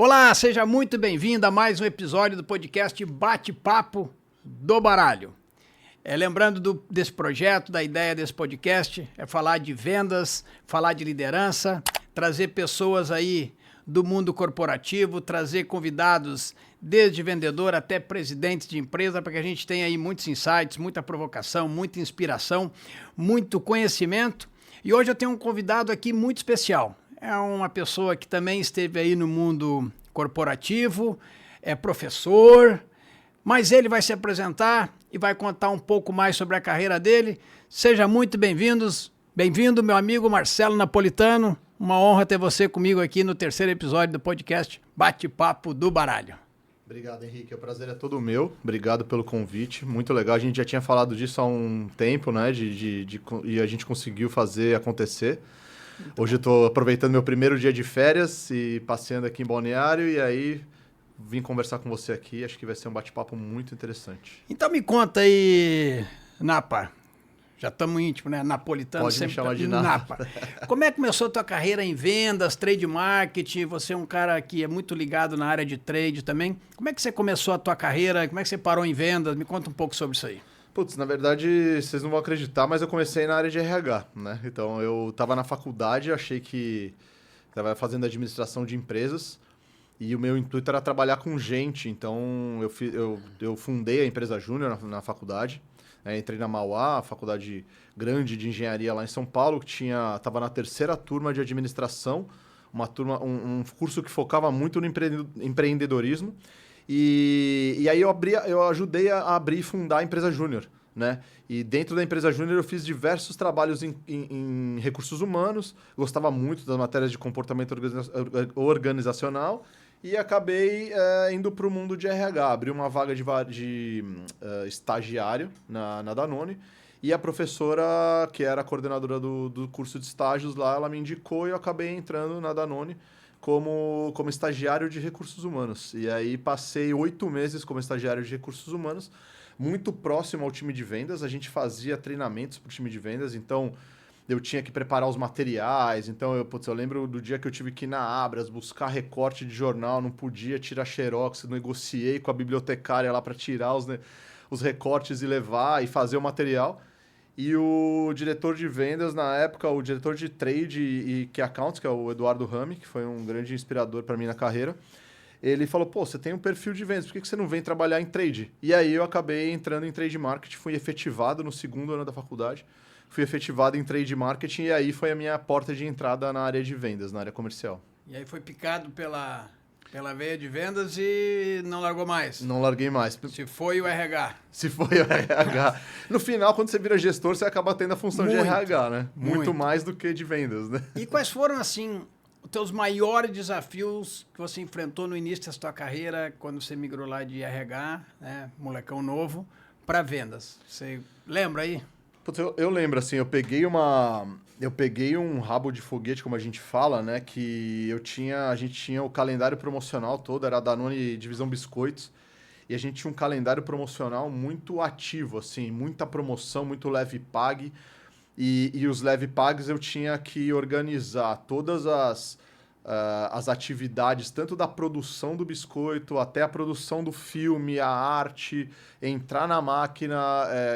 Olá, seja muito bem-vindo a mais um episódio do podcast Bate-Papo do Baralho. Lembrando desse projeto, da ideia desse podcast, é falar de vendas, falar de liderança, trazer pessoas aí do mundo corporativo, trazer convidados desde vendedor até presidentes de empresa, para que a gente tenha aí muitos insights, muita provocação, muita inspiração, muito conhecimento. E hoje eu tenho um convidado aqui muito especial. É uma pessoa que também esteve aí no mundo corporativo, é professor, mas ele vai se apresentar e vai contar um pouco mais sobre a carreira dele. Seja muito bem-vindo, meu amigo Marcelo Napolitano. Uma honra ter você comigo aqui no terceiro episódio do podcast Bate-Papo do Baralho. Obrigado, Henrique. O prazer é todo meu. Obrigado pelo convite. Muito legal. A gente já tinha falado disso há um tempo, né? E a gente conseguiu fazer acontecer. Hoje eu estou aproveitando meu primeiro dia de férias e passeando aqui em Balneário e aí vim conversar com você aqui. Acho que vai ser um bate-papo muito interessante. Então me conta aí, Napa. Já estamos íntimos, né? Napolitano. Pode sempre me chamar de Napa. Como é que começou a tua carreira em vendas, trade marketing? Você é um cara que é muito ligado na área de trade também. Como é que você começou a tua carreira? Como é que você parou em vendas? Me conta um pouco sobre isso aí. Putz, na verdade, vocês não vão acreditar, mas eu comecei na área de RH, né? Então, eu estava na faculdade, achei que estava fazendo administração de empresas e o meu intuito era trabalhar com gente. Então, eu fundei a empresa Júnior na faculdade. Entrei na Mauá, faculdade grande de engenharia lá em São Paulo, que estava na terceira turma de administração, um curso que focava muito no empreendedorismo. E aí eu ajudei a abrir e fundar a empresa Júnior, né? E dentro da empresa Júnior eu fiz diversos trabalhos em recursos humanos, gostava muito das matérias de comportamento organizacional e acabei indo para o mundo de RH. Abri uma vaga de estagiário na Danone e a professora, que era a coordenadora do curso de estágios lá, ela me indicou e eu acabei entrando na Danone como estagiário de recursos humanos. E aí passei 8 meses como estagiário de recursos humanos, muito próximo ao time de vendas. A gente fazia treinamentos para o time de vendas, então eu tinha que preparar os materiais. Então eu lembro do dia que eu tive que ir na Abras, buscar recorte de jornal, não podia tirar xerox, negociei com a bibliotecária lá para tirar os recortes e levar e fazer o material. E o diretor de vendas, na época, o diretor de trade e key accounts, que é o Eduardo Rami, que foi um grande inspirador para mim na carreira, ele falou, pô, você tem um perfil de vendas, por que você não vem trabalhar em trade? E aí eu acabei entrando em trade marketing, fui efetivado no segundo ano da faculdade, fui efetivado em trade marketing e aí foi a minha porta de entrada na área de vendas, na área comercial. E aí foi picado pela veia de vendas e não largou mais. Não larguei mais. Se foi o RH. Se foi o RH. No final, quando você vira gestor, você acaba tendo a função de RH, né? Muito mais do que de vendas, né? E quais foram, assim, os teus maiores desafios que você enfrentou no início da sua carreira, quando você migrou lá de RH, né, molecão novo, para vendas? Você lembra aí? Eu lembro, assim, eu peguei um rabo de foguete, como a gente fala, né? Que a gente tinha o calendário promocional todo, era a Danone Divisão Biscoitos, e a gente tinha um calendário promocional muito ativo, assim, muita promoção, muito leve pague, e os leve pagues eu tinha que organizar todas as atividades, tanto da produção do biscoito até a produção do filme, a arte, entrar na máquina,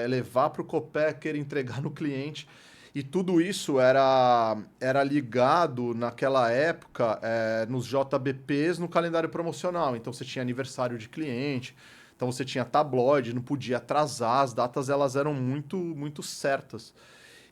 levar para o copacker, entregar no cliente. E tudo isso era ligado, naquela época, nos JBPs, no calendário promocional. Então, você tinha aniversário de cliente, então você tinha tabloide, não podia atrasar, as datas elas eram muito, muito certas.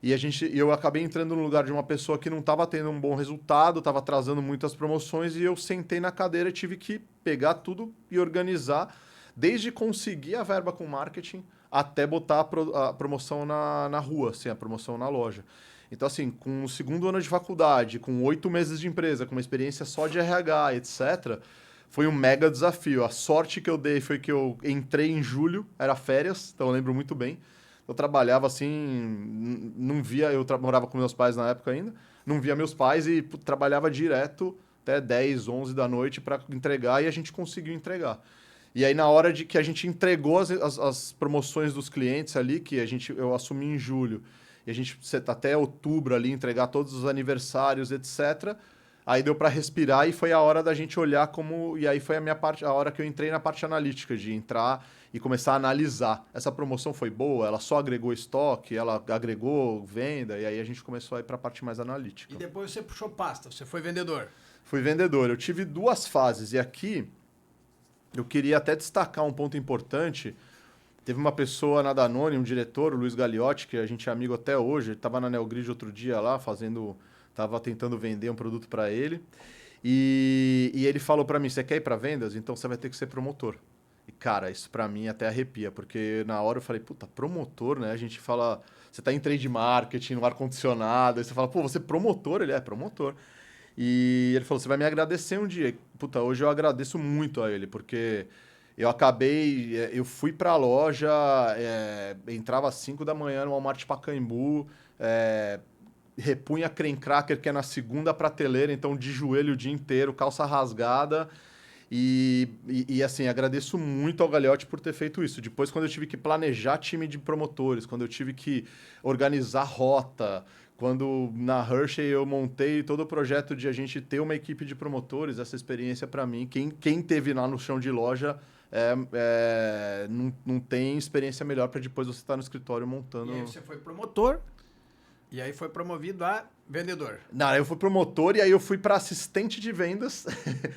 E eu acabei entrando no lugar de uma pessoa que não estava tendo um bom resultado, estava atrasando muitas promoções, e eu sentei na cadeira e tive que pegar tudo e organizar, desde conseguir a verba com marketing até botar a promoção na rua, assim, a promoção na loja. Então, assim, com o segundo ano de faculdade, com 8 meses de empresa, com uma experiência só de RH, etc., foi um mega desafio. A sorte que eu dei foi que eu entrei em julho, era férias, então eu lembro muito bem. Eu trabalhava assim, não via, morava com meus pais na época ainda, não via meus pais e trabalhava direto até 10, 11 da noite para entregar, e a gente conseguiu entregar. E aí, na hora de que a gente entregou as promoções dos clientes ali, que eu assumi em julho, e a gente até outubro ali entregar todos os aniversários, etc., Aí deu para respirar e foi a hora da gente olhar como... E aí foi a minha parte, a hora que eu entrei na parte analítica, de entrar e começar a analisar. Essa promoção foi boa? Ela só agregou estoque? Ela agregou venda? E aí a gente começou a ir para a parte mais analítica. E depois você puxou pasta, você foi vendedor. Fui vendedor. Eu tive 2 fases. E aqui eu queria até destacar um ponto importante. Teve uma pessoa na Danone, um diretor, o Luiz Gagliotti, que a gente é amigo até hoje. Ele estava na Neogrid outro dia lá, estava tentando vender um produto para ele. E ele falou para mim, você quer ir para vendas? Então você vai ter que ser promotor. E, cara, isso para mim até arrepia, porque na hora eu falei, puta, promotor, né? A gente fala, você tá em trade marketing, no ar-condicionado, aí você fala, pô, você é promotor? Ele é promotor. E ele falou, você vai me agradecer um dia. Puta, hoje eu agradeço muito a ele, porque eu fui pra loja, entrava às 5 da manhã no Walmart Pacaembu, repunha creme cracker, que é na segunda prateleira, então de joelho o dia inteiro, calça rasgada. E assim, agradeço muito ao Gagliotti por ter feito isso. Depois, quando eu tive que planejar time de promotores, quando eu tive que organizar rota, quando na Hershey eu montei todo o projeto de a gente ter uma equipe de promotores, essa experiência para mim, quem teve lá no chão de loja, não tem experiência melhor para depois você estar no escritório montando... E aí você foi promotor, e aí foi promovido a vendedor. Não, eu fui promotor e aí eu fui para assistente de vendas.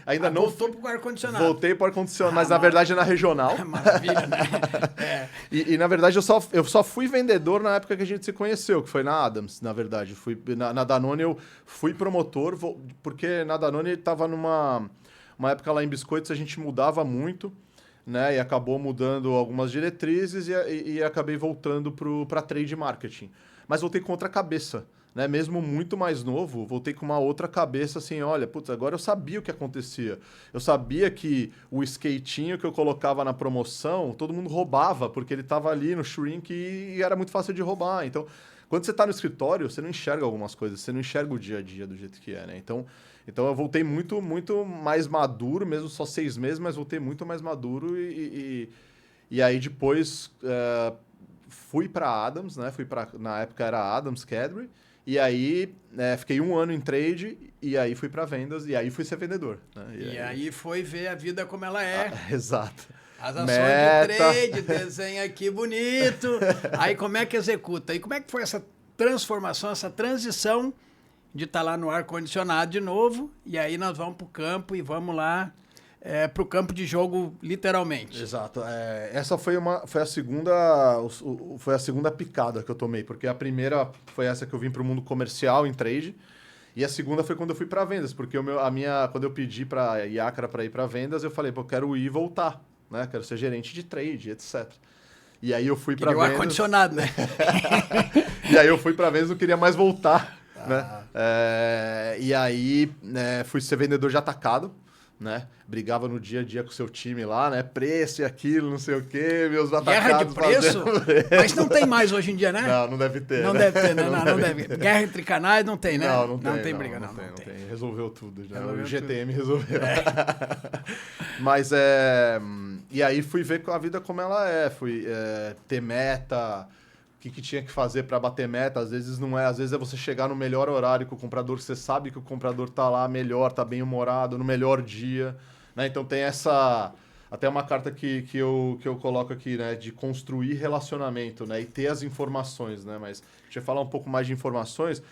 Ainda não voltou para o ar-condicionado. Voltei para o ar-condicionado, mas na verdade é na regional. Maravilha, né? E na verdade eu só fui vendedor na época que a gente se conheceu, que foi na Adams, na verdade. Na Danone eu fui promotor, porque na Danone estava numa época lá em biscoitos a gente mudava muito, né? E acabou mudando algumas diretrizes e acabei voltando para trade marketing. Mas voltei com outra cabeça. Né? Mesmo muito mais novo, voltei com uma outra cabeça assim, olha, putz, agora eu sabia o que acontecia. Eu sabia que o skatinho que eu colocava na promoção, todo mundo roubava, porque ele estava ali no shrink e era muito fácil de roubar. Então, quando você está no escritório, você não enxerga algumas coisas, você não enxerga o dia a dia do jeito que é, né? Então eu voltei muito, muito mais maduro, mesmo só 6 meses, mas voltei muito mais maduro e aí depois fui para Adams, né? Na época era Adams Cadbury. E aí, fiquei 1 ano em trade, e aí fui para vendas, e aí fui ser vendedor. Né? E aí foi ver a vida como ela é. Exato. As ações de trade, desenha aqui bonito. Aí como é que executa? E como é que foi essa transformação, essa transição de estar lá no ar-condicionado de novo, e aí nós vamos para o campo e vamos lá para o campo de jogo, literalmente. Exato. Essa foi a segunda picada que eu tomei, porque a primeira foi essa que eu vim para o mundo comercial em trade, e a segunda foi quando eu fui para vendas, porque quando eu pedi para a Iacra para ir para vendas, eu falei, pô, eu quero ir e voltar, né? Quero ser gerente de trade, etc. E aí eu fui para vendas... ar-condicionado, né? E aí eu fui para vendas, não queria mais voltar, né? E aí fui ser vendedor de atacado, né? Brigava no dia a dia com o seu time lá, né? Preço e aquilo, não sei o quê, meus atacados. Guerra de preço? Mas não tem mais hoje em dia, né? Não deve ter. Não, né? Deve ter, não deve. Guerra entre canais não tem, né? Não tem briga, não tem. Resolveu tudo já. O GTM resolveu. Mas e aí fui ver a vida como ela é. Fui ter meta, o que tinha que fazer para bater meta. Às vezes não é, às vezes é você chegar no melhor horário com o comprador, que você sabe que o comprador tá lá melhor, tá bem humorado, no melhor dia, né? Então tem até uma carta que eu coloco aqui, né, de construir relacionamento, né, e ter as informações, né? Mas a gente vai falar um pouco mais de informações,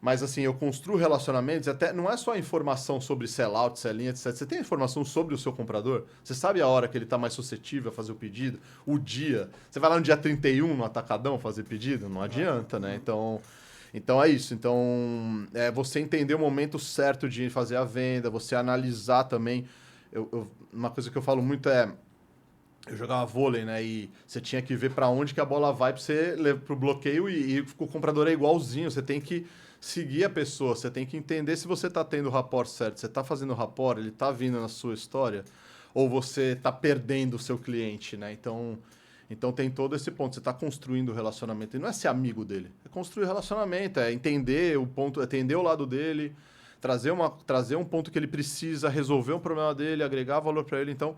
mas assim, eu construo relacionamentos, até não é só informação sobre sellout, sell-in, etc. Você tem informação sobre o seu comprador? Você sabe a hora que ele está mais suscetível a fazer o pedido? O dia? Você vai lá no dia 31 no Atacadão fazer pedido? Não adianta, né? Então é isso. Então, você entender o momento certo de fazer a venda, você analisar também. Uma coisa que eu falo muito eu jogava vôlei, né? E você tinha que ver para onde que a bola vai para você levar pro bloqueio e o comprador é igualzinho. Você tem que seguir a pessoa, você tem que entender se você está tendo o rapport certo, você está fazendo o rapport, ele está vindo na sua história, ou você está perdendo o seu cliente, né? Então tem todo esse ponto, você está construindo o relacionamento, e não é ser amigo dele, é construir o relacionamento, é entender o ponto, entender o lado dele, trazer um ponto que ele precisa, resolver um problema dele, agregar valor para ele, então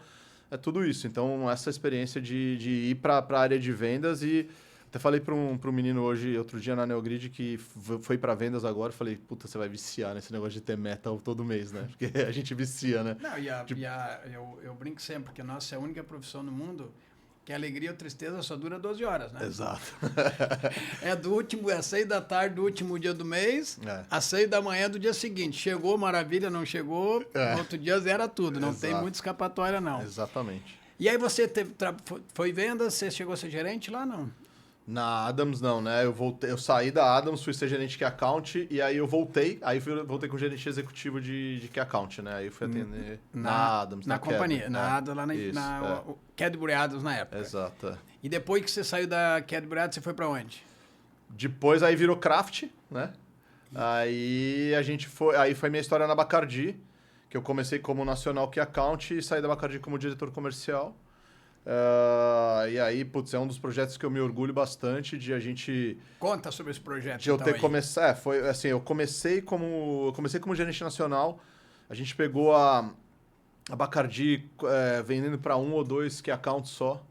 é tudo isso. Então essa experiência de ir para a área de vendas e Até falei para um menino hoje, outro dia na Neogrid, que foi para vendas agora. Falei, puta, você vai viciar nesse negócio de ter meta todo mês, né? Porque a gente vicia, né? Não, eu brinco sempre, porque nossa é a única profissão no mundo que a alegria ou tristeza só dura 12 horas, né? Exato. É 6 da tarde do último dia do mês, às 6 da manhã do dia seguinte. Chegou, maravilha, não chegou, no outro dia zera tudo. Não tem muita escapatória, não. Exatamente. E aí você foi vendas, você chegou a ser gerente lá, não? Na Adams não, né? Eu saí da Adams, fui ser gerente de Key Account e aí eu voltei voltei com gerente executivo de Key Account, né? Aí eu fui atender na Adams, na companhia, Cadbury, na Adams, lá o Cadbury Adams na época. Exato. E depois que você saiu da Cadbury Adams, você foi para onde? Depois aí virou Kraft, né? Aí foi minha história na Bacardi, que eu comecei como nacional Key Account e saí da Bacardi como diretor comercial. E aí, putz, é um dos projetos que eu me orgulho bastante de a gente... Conta sobre esse projeto, de eu ter começado... foi assim, eu comecei como gerente nacional. A gente pegou a Bacardi vendendo para 1 ou 2 key accounts só,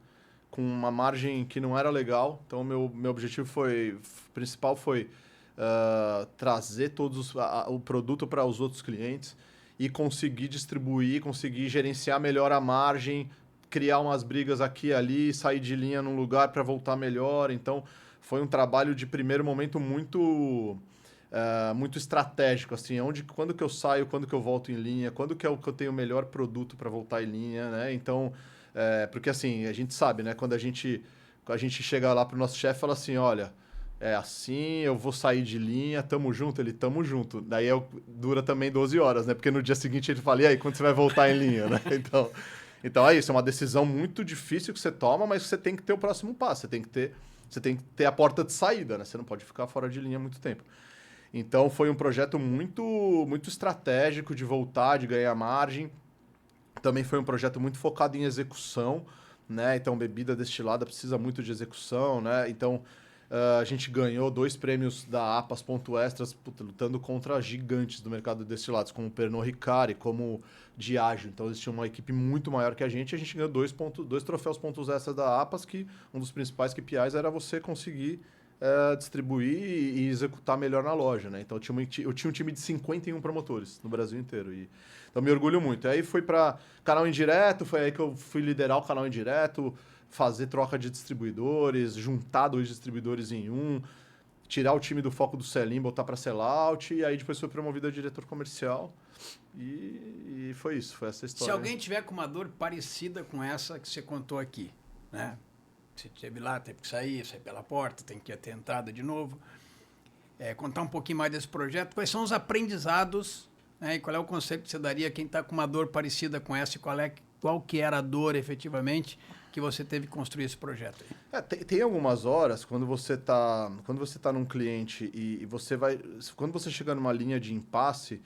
com uma margem que não era legal. Então, meu objetivo principal foi trazer o produto para os outros clientes e conseguir distribuir, conseguir gerenciar melhor a margem, criar umas brigas aqui e ali, sair de linha num lugar para voltar melhor. Então, foi um trabalho de primeiro momento muito estratégico, assim, quando que eu saio, quando que eu volto em linha, quando que eu tenho o melhor produto para voltar em linha, né? Então, porque assim, a gente sabe, né? Quando a gente chega lá pro nosso chefe e fala assim, olha, é assim, eu vou sair de linha, tamo junto, tamo junto. Daí dura também 12 horas, né? Porque no dia seguinte ele fala, e aí, quando você vai voltar em linha, né? Então é isso, é uma decisão muito difícil que você toma, mas você tem que ter o próximo passo, você tem que ter a porta de saída, né? Você não pode ficar fora de linha muito tempo. Então foi um projeto muito, muito estratégico de voltar, de ganhar margem. Também foi um projeto muito focado em execução, né? Então bebida destilada precisa muito de execução, né? Então a gente ganhou 2 prêmios da APAS Ponto Extras, lutando contra gigantes do mercado de destilados, como o Pernod Ricard, como Diageo. Então eles tinham uma equipe muito maior que a gente ganhou 2 troféus pontos extras da APAS, que um dos principais KPIs era você conseguir distribuir e executar melhor na loja, né? Então eu tinha um time de 51 promotores no Brasil inteiro. Então me orgulho muito. Aí fui para canal indireto, foi aí que eu fui liderar o canal indireto, fazer troca de distribuidores, juntar 2 distribuidores em um, tirar o time do foco do sell-in, botar para sell-out, e aí depois foi promovido a diretor comercial. E foi isso, foi essa história. Se alguém tiver com uma dor parecida com essa que você contou aqui, né? Você esteve lá, teve que sair pela porta, tem que ter entrada de novo. Contar um pouquinho mais desse projeto. Quais são os aprendizados, né? E qual é o conselho que você daria a quem está com uma dor parecida com essa e qual que era a dor efetivamente que você teve que construir esse projeto aí? Tem algumas horas, quando você tá num cliente e você vai... Quando você chega numa linha de impasse,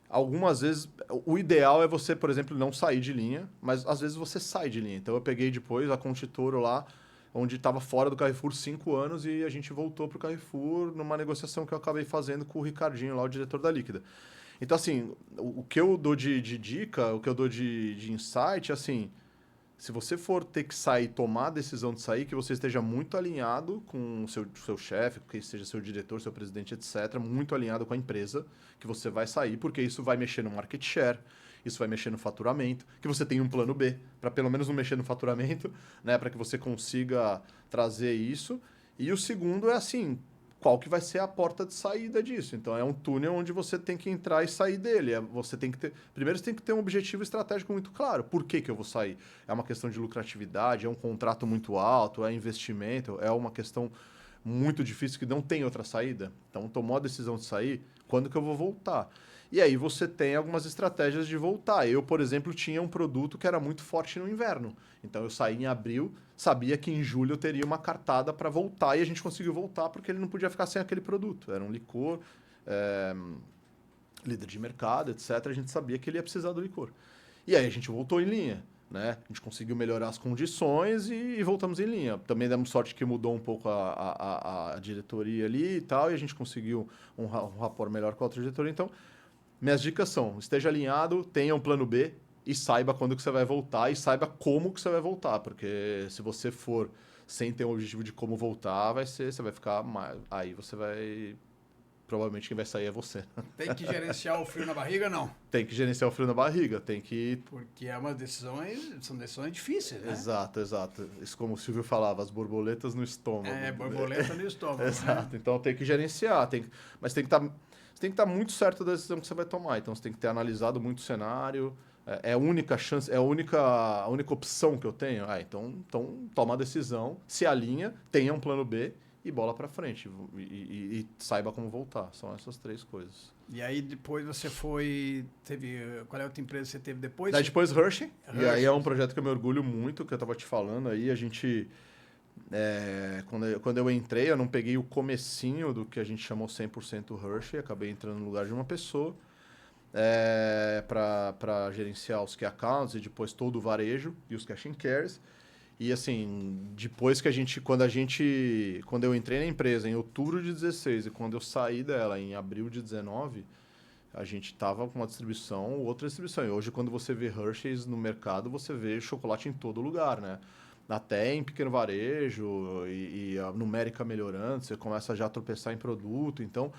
algumas vezes, o ideal é você, por exemplo, não sair de linha, mas às vezes você sai de linha. Então eu peguei depois a Conchitoro lá, onde estava fora do Carrefour 5 anos e a gente voltou para o Carrefour numa negociação que eu acabei fazendo com o Ricardinho lá, o diretor da Líquida. Então, assim, o que eu dou de dica, o que eu dou de insight, assim, se você for ter que sair, tomar a decisão de sair, que você esteja muito alinhado com o seu chefe, que seja seu diretor, seu presidente, etc., muito alinhado com a empresa que você vai sair, porque isso vai mexer no market share, isso vai mexer no faturamento, que você tenha um plano B, para pelo menos não mexer no faturamento, né, para que você consiga trazer isso. E o segundo é assim, qual que vai ser a porta de saída disso? Então é um túnel onde você tem que entrar e sair dele. Você tem que ter, primeiro você tem que ter um objetivo estratégico muito claro. Por que eu vou sair? É uma questão de lucratividade, é um contrato muito alto, é investimento, é uma questão muito difícil que não tem outra saída. Então tomou a decisão de sair, quando que eu vou voltar? E aí você tem algumas estratégias de voltar. Eu, por exemplo, tinha um produto que era muito forte no inverno. Então eu saí em abril, sabia que em julho eu teria uma cartada para voltar e a gente conseguiu voltar porque ele não podia ficar sem aquele produto. Era um licor, líder de mercado, etc. A gente sabia que ele ia precisar do licor. E aí a gente voltou em linha, né? A gente conseguiu melhorar as condições e voltamos em linha. Também demos sorte que mudou um pouco a diretoria ali e tal, e a gente conseguiu um rapport melhor com a outra diretoria. Então, minhas dicas são, esteja alinhado, tenha um plano B e saiba quando que você vai voltar e saiba como que você vai voltar, porque se você for sem ter um objetivo de como voltar, você vai ficar mais... Aí você vai... Provavelmente quem vai sair é você. Tem que gerenciar o frio na barriga, não? Tem que gerenciar o frio na barriga, tem que... Porque são decisões difíceis, né? Exato. Isso como o Silvio falava, as borboletas no estômago. Borboleta no estômago. Exato, né? então tem que gerenciar, mas tem que estar muito certo da decisão que você vai tomar. Então você tem que ter analisado muito o cenário. É a única chance, é a única opção que eu tenho. Então toma a decisão, se alinha, tenha um plano B e bola para frente. E saiba como voltar. São essas 3 coisas. E aí depois você qual é a outra empresa que você teve depois? Daí depois Hershey. E aí é um projeto que eu me orgulho muito, que eu estava te falando aí. A gente... quando eu entrei, eu não peguei o comecinho do que a gente chamou 100% Hershey. Acabei entrando no lugar de uma pessoa para gerenciar os key accounts e depois todo o varejo e os cash and carries. E assim, depois que quando eu entrei na empresa em outubro de 16 e quando eu saí dela em abril de 19, a gente estava com uma distribuição, outra distribuição. E hoje, quando você vê Hershey's no mercado, você vê chocolate em todo lugar, né? Até em pequeno varejo e a numérica melhorando, você começa já a tropeçar em produto. Então,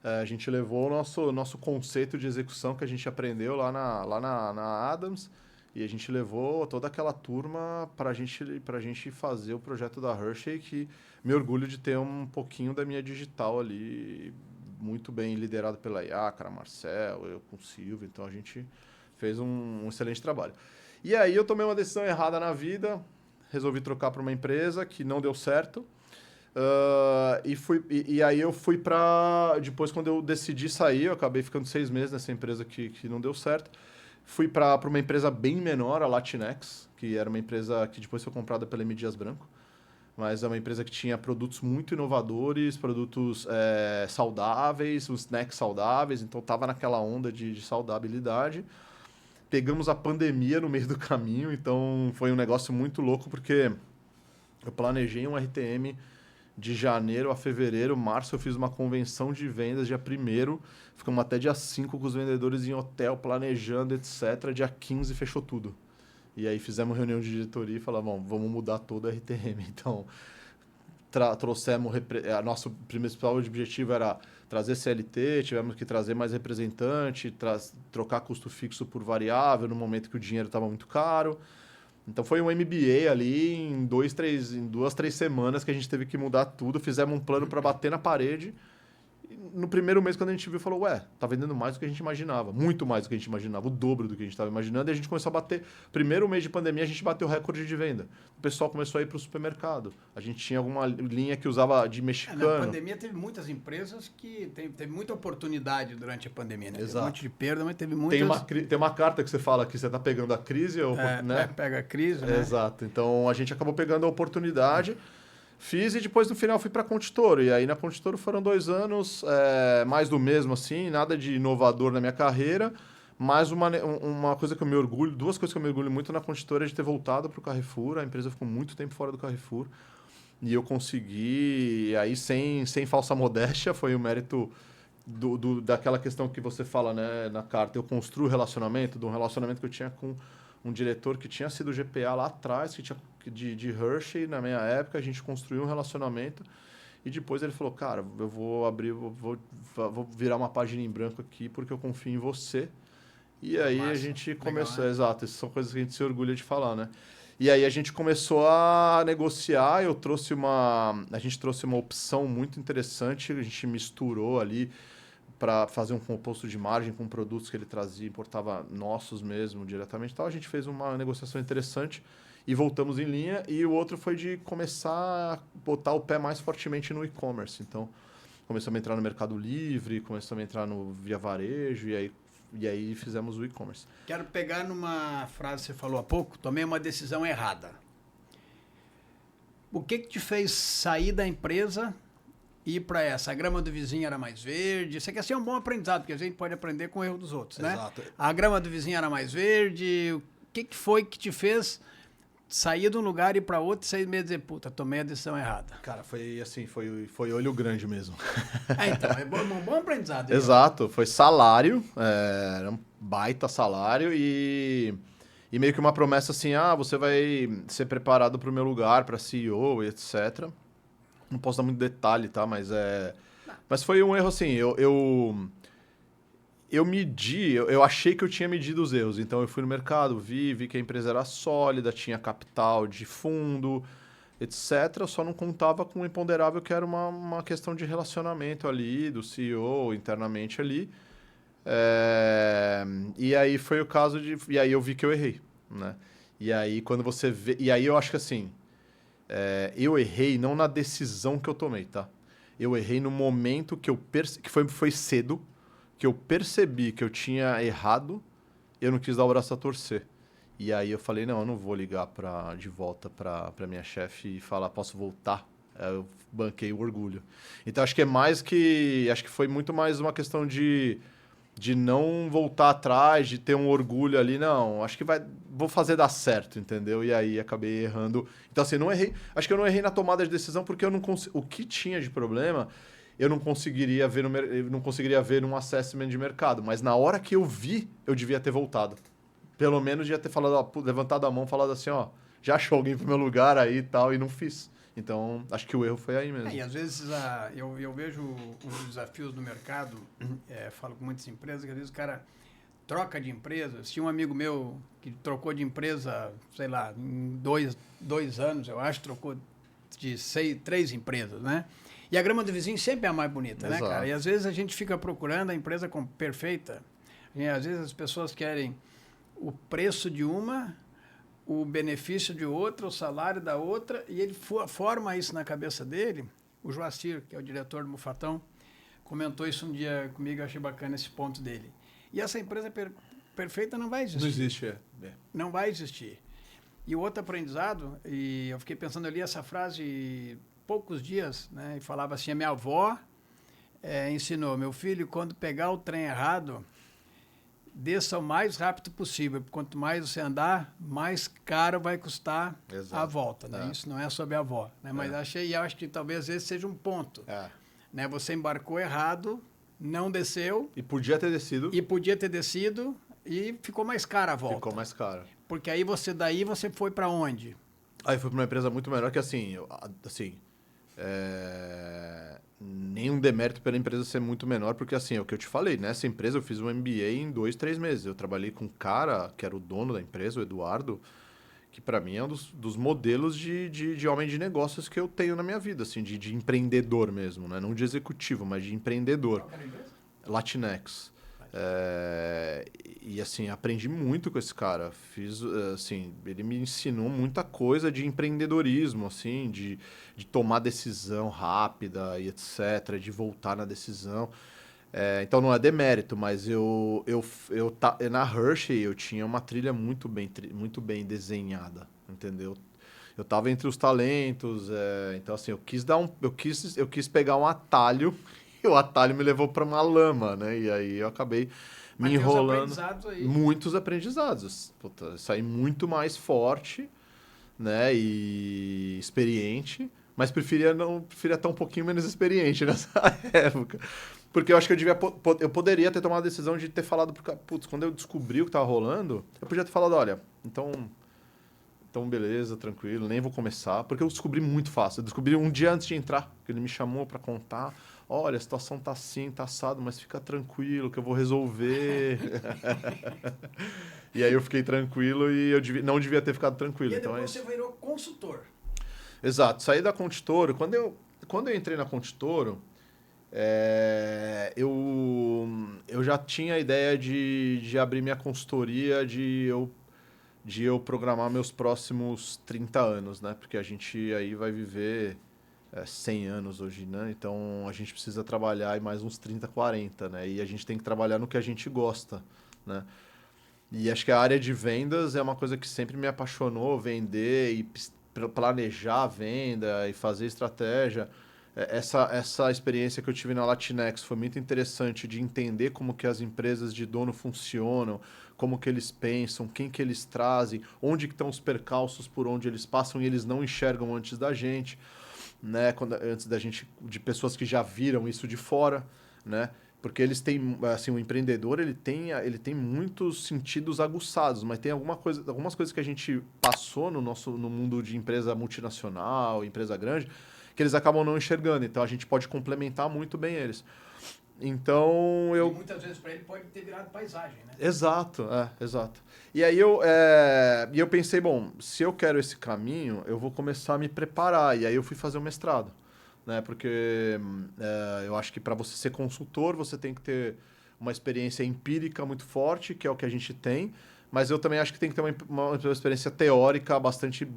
a gente levou o nosso conceito de execução que a gente aprendeu lá na Adams e a gente levou toda aquela turma para a gente fazer o projeto da Hershey, que me orgulho de ter um pouquinho da minha digital ali, muito bem liderado pela Iacra, Marcel, eu com o Silvio. Então, a gente fez um excelente trabalho. E aí, eu tomei uma decisão errada na vida, resolvi trocar para uma empresa que não deu certo. E aí eu fui para... Depois, quando eu decidi sair, eu acabei ficando 6 meses nessa empresa que não deu certo. Fui para uma empresa bem menor, a Latinex, que era uma empresa que depois foi comprada pela M. Dias Branco. Mas é uma empresa que tinha produtos muito inovadores, produtos saudáveis, os snacks saudáveis. Então, estava naquela onda de saudabilidade. Pegamos a pandemia no meio do caminho, então foi um negócio muito louco, porque eu planejei um RTM de janeiro a fevereiro, março eu fiz uma convenção de vendas dia 1º, ficamos até dia 5 com os vendedores em hotel, planejando, etc. Dia 15 fechou tudo. E aí fizemos reunião de diretoria e falamos, vamos mudar todo o RTM. Então, trouxemos... Nosso principal objetivo era trazer CLT, tivemos que trazer mais representante, trocar custo fixo por variável no momento que o dinheiro estava muito caro. Então foi um MBA ali em 2, 3 semanas que a gente teve que mudar tudo. Fizemos um plano para bater na parede. E no primeiro mês, quando a gente viu, falou, tá vendendo mais do que a gente imaginava. Muito mais do que a gente imaginava, o dobro do que a gente estava imaginando. E a gente começou a bater. Primeiro mês de pandemia, a gente bateu o recorde de venda. O pessoal começou a ir para o supermercado. A gente tinha alguma linha que usava de mexicano. Na pandemia teve muitas empresas que teve muita oportunidade durante a pandemia, né? Exato. Teve um monte de perda, mas teve muitas... Tem uma carta que você fala que você está pegando a crise, né? Pega a crise, né? Exato. Então, a gente acabou pegando a oportunidade. Fiz e depois, no final, fui para a Conditoro. E aí, na Conditoro foram 2 anos, mais do mesmo, assim, nada de inovador na minha carreira. Mas uma coisa que eu me orgulho, 2 coisas que eu me orgulho muito na Conditoro é de ter voltado para o Carrefour. A empresa ficou muito tempo fora do Carrefour. E eu consegui, aí sem falsa modéstia, foi o mérito daquela questão que você fala, né, na carta. Eu construo relacionamento, de um relacionamento que eu tinha com um diretor que tinha sido GPA lá atrás, que tinha de Hershey, na minha época. A gente construiu um relacionamento. E depois ele falou, cara, eu vou virar uma página em branco aqui porque eu confio em você. E aí a gente começou, né? Exato, essas são coisas que a gente se orgulha de falar, né? E aí a gente começou a negociar, a gente trouxe uma opção muito interessante, a gente misturou ali para fazer um composto de margem com produtos que ele trazia, importava nossos mesmo diretamente. Então a gente fez uma negociação interessante e voltamos em linha. E o outro foi de começar a botar o pé mais fortemente no e-commerce. Então começamos a entrar no Mercado Livre, começamos a entrar no Via Varejo e aí fizemos o e-commerce. Quero pegar numa frase que você falou há pouco, tomei uma decisão errada. O que te fez sair da empresa e ir para essa? A grama do vizinho era mais verde? Isso aqui é um bom aprendizado, porque a gente pode aprender com o erro dos outros, né? Exato. A grama do vizinho era mais verde. O que foi que te fez sair de um lugar e ir para outro e 6 meses e dizer, puta, tomei a decisão errada? Cara, foi assim, foi olho grande mesmo. Então, é um bom aprendizado. Exato, foi salário, era um baita salário e E meio que uma promessa assim, você vai ser preparado para o meu lugar, para CEO e etc. Não posso dar muito detalhe, tá? Mas foi um erro assim, eu medi, eu achei que eu tinha medido os erros. Então eu fui no mercado, vi que a empresa era sólida, tinha capital de fundo, etc. Eu só não contava com o imponderável que era uma questão de relacionamento ali, do CEO internamente ali. E aí foi o caso de... E aí eu vi que eu errei, né? E aí quando você vê... E aí eu acho que assim, eu errei não na decisão que eu tomei, tá? Eu errei no momento que que foi cedo, que eu percebi que eu tinha errado, eu não quis dar o braço a torcer. E aí eu falei, não, eu não vou ligar de volta para minha chefe e falar, posso voltar? Eu banquei o orgulho. Então acho que foi muito mais uma questão de não voltar atrás, de ter um orgulho ali, não, acho que vou fazer dar certo, entendeu? E aí acabei errando. Então assim, não errei, acho que eu não errei na tomada de decisão porque eu não o que tinha de problema, eu não conseguiria ver eu não conseguiria ver num assessment de mercado, mas na hora que eu vi, eu devia ter voltado. Pelo menos devia ter falado, levantado a mão, falado assim, já achou alguém pro meu lugar aí e tal, e não fiz. Então, acho que o erro foi aí mesmo. E às vezes eu vejo os desafios do mercado, falo com muitas empresas, que às vezes o cara troca de empresa. Tinha um amigo meu que trocou de empresa, sei lá, em dois anos, eu acho, trocou de 3 empresas, né? E a grama do vizinho sempre é a mais bonita, Exato. né, cara? E às vezes a gente fica procurando a empresa perfeita. E às vezes as pessoas querem o preço de uma, o benefício de outra, o salário da outra, e ele forma isso na cabeça dele. O Joacir, que é o diretor do Mufatão, comentou isso um dia comigo, eu achei bacana esse ponto dele. E essa empresa perfeita não vai existir. Não existe, Não vai existir. E o outro aprendizado, e eu fiquei pensando ali essa frase poucos dias, né, e falava assim, a minha avó ensinou, meu filho, quando pegar o trem errado, desça o mais rápido possível. Quanto mais você andar, mais caro vai custar a volta. Né? Isso não é sobre a avó. Né? Mas acho que talvez esse seja um ponto. Né? Você embarcou errado, não desceu. E podia ter descido. E ficou mais cara a volta. Ficou mais caro. Porque aí você foi para onde? Aí foi para uma empresa muito melhor que nenhum demérito pela empresa ser muito menor, porque assim, é o que eu te falei, nessa empresa eu fiz um MBA em 2, 3 meses. Eu trabalhei com um cara que era o dono da empresa, o Eduardo, que para mim é um dos modelos de homem de negócios que eu tenho na minha vida, assim, de empreendedor mesmo, né? Não de executivo, mas de empreendedor. Qual era a empresa? Latinex. E assim, aprendi muito com esse cara. Ele me ensinou muita coisa de empreendedorismo, assim, de tomar decisão rápida e etc, de voltar na decisão. Então não é demérito, mas na Hershey eu tinha uma trilha muito bem desenhada, entendeu? Eu tava entre os talentos, então assim, eu quis pegar um atalho e o atalho me levou para uma lama, né? E aí eu acabei me enrolando. Muitos aprendizados. Puta, saí muito mais forte, né? E experiente, mas preferia estar um pouquinho menos experiente nessa época. Porque eu acho que eu poderia ter tomado a decisão de ter falado pro cara, putz, quando eu descobri o que tava rolando, eu podia ter falado, olha, então beleza, tranquilo, nem vou começar, porque eu descobri muito fácil. Eu descobri um dia antes de entrar, que ele me chamou para contar, olha, a situação tá assim, tá assado, mas fica tranquilo que eu vou resolver. E aí eu fiquei tranquilo e não devia ter ficado tranquilo. E depois você virou consultor. Exato, saí da Contitoro. Quando eu entrei na Contitoro, eu já tinha a ideia de abrir minha consultoria, de eu programar meus próximos 30 anos, né? Porque a gente aí vai viver 100 anos hoje, né? Então a gente precisa trabalhar em mais uns 30, 40, né? E a gente tem que trabalhar no que a gente gosta, né? E acho que a área de vendas é uma coisa que sempre me apaixonou, vender e planejar a venda e fazer estratégia. Essa experiência que eu tive na Latinex foi muito interessante de entender como que as empresas de dono funcionam, como que eles pensam, quem que eles trazem, onde que estão os percalços por onde eles passam e eles não enxergam antes da gente, né? Antes da gente, de pessoas que já viram isso de fora, né? Porque eles têm, assim, o empreendedor, ele tem muitos sentidos aguçados, mas tem algumas coisas que a gente passou no mundo de empresa multinacional, empresa grande, que eles acabam não enxergando. Então, a gente pode complementar muito bem eles. Então, E muitas vezes para ele pode ter virado paisagem, né? Exato, exato. E aí eu pensei, bom, se eu quero esse caminho, eu vou começar a me preparar. E aí eu fui fazer o mestrado, né? Porque eu acho que para você ser consultor, você tem que ter uma experiência empírica muito forte, que é o que a gente tem, mas eu também acho que tem que ter uma experiência teórica bastante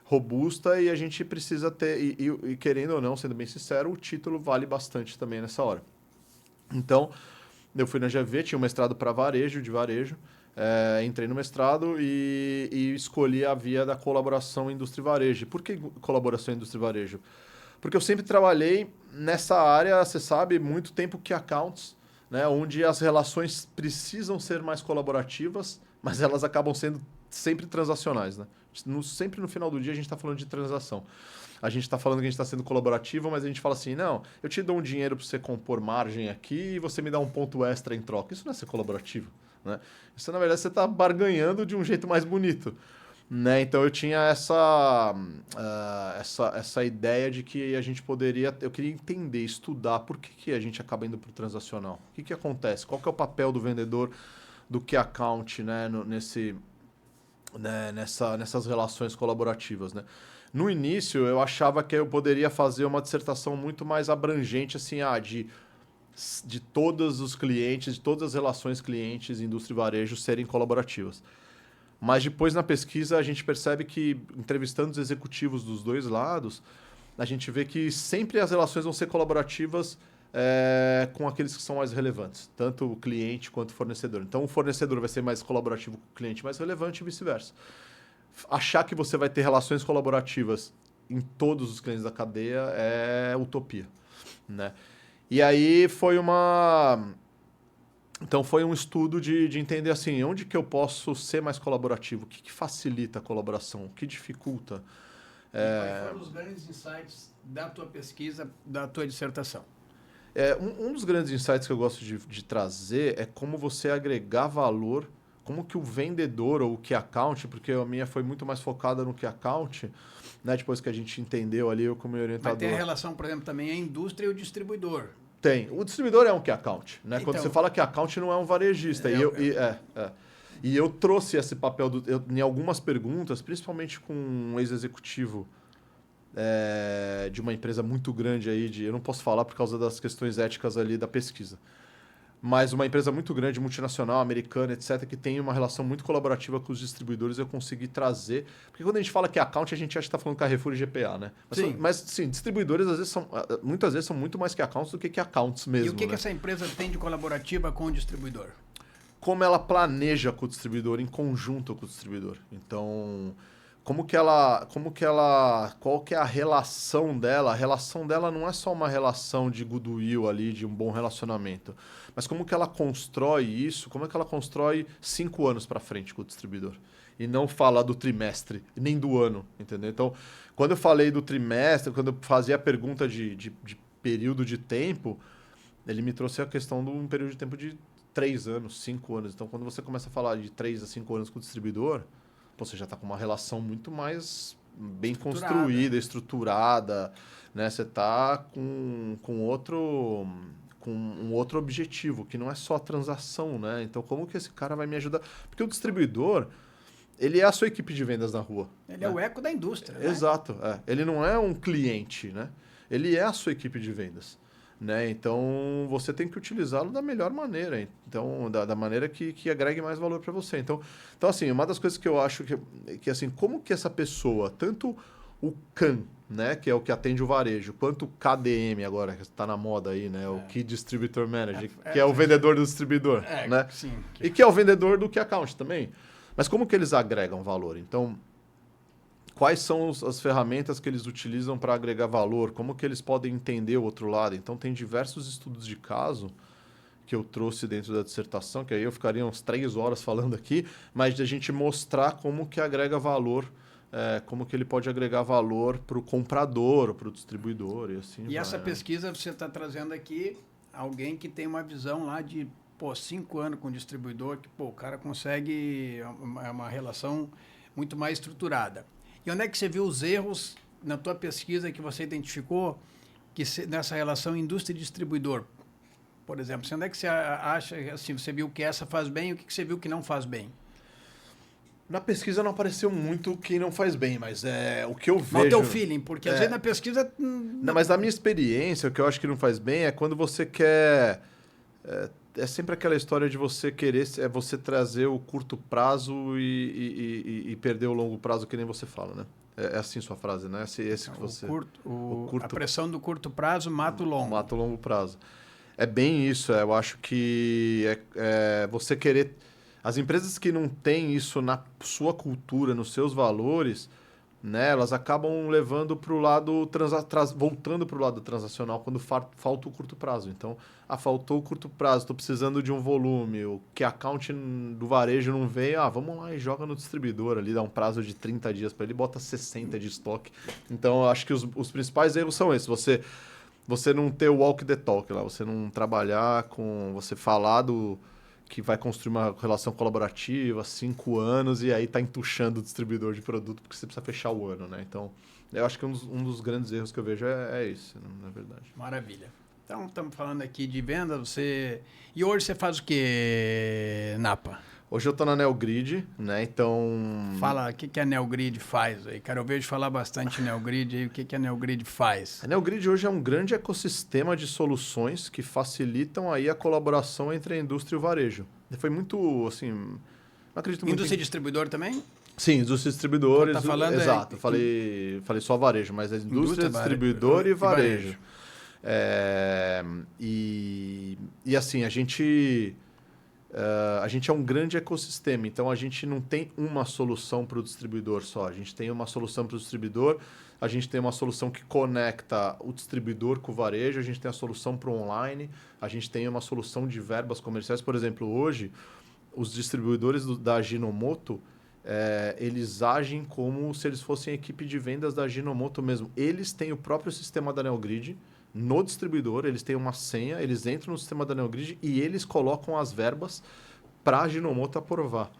robusta, e a gente precisa ter, e querendo ou não, sendo bem sincero, o título vale bastante também nessa hora. Então, eu fui na GV, tinha um mestrado para de varejo, entrei no mestrado e escolhi a via da colaboração indústria e varejo. Por que colaboração indústria e varejo? Porque eu sempre trabalhei nessa área, você sabe, muito tempo que accounts, né, onde as relações precisam ser mais colaborativas, mas elas acabam sendo sempre transacionais. Né? Sempre no final do dia a gente está falando de transação. A gente está falando que a gente está sendo colaborativo, mas a gente fala assim, não, eu te dou um dinheiro para você compor margem aqui e você me dá um ponto extra em troca. Isso não é ser colaborativo. Né? Isso, na verdade, você está barganhando de um jeito mais bonito. Né? Então, eu tinha essa ideia de que a gente poderia... Eu queria entender, estudar por que a gente acaba indo para o transacional. O que acontece? Qual que é o papel do vendedor do key account, né? Nessas relações colaborativas, né? No início, eu achava que eu poderia fazer uma dissertação muito mais abrangente, assim, de todos os clientes, de todas as relações clientes, indústria e varejo serem colaborativas. Mas depois, na pesquisa, a gente percebe que, entrevistando os executivos dos dois lados, a gente vê que sempre as relações vão ser colaborativas com aqueles que são mais relevantes, tanto o cliente quanto o fornecedor. Então, o fornecedor vai ser mais colaborativo com o cliente mais relevante e vice-versa. Achar que você vai ter relações colaborativas em todos os clientes da cadeia é utopia, né? E aí Então foi um estudo de entender assim, onde que eu posso ser mais colaborativo, o que facilita a colaboração, o que dificulta. Quais foram os grandes insights da tua pesquisa, da tua dissertação? Um dos grandes insights que eu gosto de trazer é como você agregar valor, como que o vendedor ou o key account, porque a minha foi muito mais focada no key account, né, depois que a gente entendeu ali, eu como orientador. Mas tem a relação, por exemplo, também a indústria e o distribuidor. Tem. O distribuidor é um key account, né? Então, quando você fala key account, não é um varejista. E eu trouxe esse papel em algumas perguntas, principalmente com um ex-executivo de uma empresa muito grande aí, eu não posso falar por causa das questões éticas ali da pesquisa, mas uma empresa muito grande, multinacional, americana, etc., que tem uma relação muito colaborativa com os distribuidores, eu consegui trazer. Porque quando a gente fala que é account, a gente acha que está falando Carrefour e GPA, né? Mas sim, distribuidores muitas vezes são muito mais que accounts do que accounts mesmo. E o que essa empresa tem de colaborativa com o distribuidor? Como ela planeja com o distribuidor, em conjunto com o distribuidor. Então, qual que é a relação dela? A relação dela não é só uma relação de goodwill ali, de um bom relacionamento, mas como que ela constrói isso, como é que ela constrói 5 anos para frente com o distribuidor. E não fala do trimestre, nem do ano, entendeu? Então, quando eu falei do trimestre, quando eu fazia a pergunta de período de tempo, ele me trouxe a questão de um período de tempo de 3 anos, 5 anos. Então, quando você começa a falar de 3 a 5 anos com o distribuidor, você já está com uma relação muito mais bem construída, estruturada, né? Você está com um outro objetivo, que não é só a transação, né? Então, como que esse cara vai me ajudar? Porque o distribuidor, ele é a sua equipe de vendas na rua. Ele é o eco da indústria, né? Exato. Ele não é um cliente, né? Ele é a sua equipe de vendas. Né? Então, você tem que utilizá-lo da melhor maneira. Então, da maneira que agregue mais valor para você. Então, assim, uma das coisas que eu acho que assim, como que essa pessoa, tanto o CAM, né, que é o que atende o varejo, quanto o KDM agora, que está na moda aí, né, o Key Distributor Manager, que é o vendedor do distribuidor, né? Sim. E que é o vendedor do Key Account também. Mas como que eles agregam valor? Então, quais são as ferramentas que eles utilizam para agregar valor? Como que eles podem entender o outro lado? Então, tem diversos estudos de caso que eu trouxe dentro da dissertação, que aí eu ficaria uns 3 horas falando aqui, mas de a gente mostrar como que agrega valor, como que ele pode agregar valor para o comprador, para o distribuidor e assim vai. Essa pesquisa você está trazendo aqui alguém que tem uma visão lá de 5 anos com o distribuidor, que o cara consegue uma relação muito mais estruturada. E onde é que você viu os erros na tua pesquisa que você identificou nessa relação indústria e distribuidor? Por exemplo, onde é que você acha, assim, você viu que essa faz bem e o que você viu que não faz bem? Na pesquisa não apareceu muito quem não faz bem, mas o que eu vejo... Mas o teu feeling, porque às vezes na pesquisa... Não, mas na minha experiência, o que eu acho que não faz bem é quando você quer... É sempre aquela história de você querer... É você trazer o curto prazo e perder o longo prazo, que nem você fala, né? É assim sua frase, né? Esse que você... A pressão do curto prazo mata o longo. Mata o longo prazo. É bem isso, eu acho que você querer... As empresas que não têm isso na sua cultura, nos seus valores, né, elas acabam levando para o lado, voltando para o lado transacional quando falta o curto prazo. Então, faltou o curto prazo, estou precisando de um volume, o que a account do varejo não veio, vamos lá e joga no distribuidor ali, dá um prazo de 30 dias para ele, bota 60 de estoque. Então, eu acho que os principais erros são esses. Você não ter o walk the talk lá, você não trabalhar com... Você falar que vai construir uma relação colaborativa, 5 anos, e aí tá entuchando o distribuidor de produto porque você precisa fechar o ano, né? Então, eu acho que um dos grandes erros que eu vejo é isso, na verdade. Maravilha. Então, estamos falando aqui de venda, E hoje você faz o que, Napa? Hoje eu tô na Neogrid, né? Então... Fala, o que a Neogrid faz aí? Cara, eu vejo falar bastante Neogrid aí, o que a Neogrid faz? A Neogrid hoje é um grande ecossistema de soluções que facilitam aí a colaboração entre a indústria e o varejo. Foi muito, assim... Não acredito muito Indústria e distribuidor também? Sim, indústria e distribuidores. Tá falando exato, falei só varejo, mas é indústria distribuidor e varejo. E assim, a gente é um grande ecossistema, então a gente não tem uma solução para o distribuidor só. A gente tem uma solução para o distribuidor, a gente tem uma solução que conecta o distribuidor com o varejo, a gente tem a solução para o online, a gente tem uma solução de verbas comerciais. Por exemplo, hoje, os distribuidores da Ajinomoto, eles agem como se eles fossem a equipe de vendas da Ajinomoto mesmo. Eles têm o próprio sistema da Neogrid. No distribuidor, eles têm uma senha, eles entram no sistema da Neogrid e eles colocam as verbas para a Ajinomoto aprovar.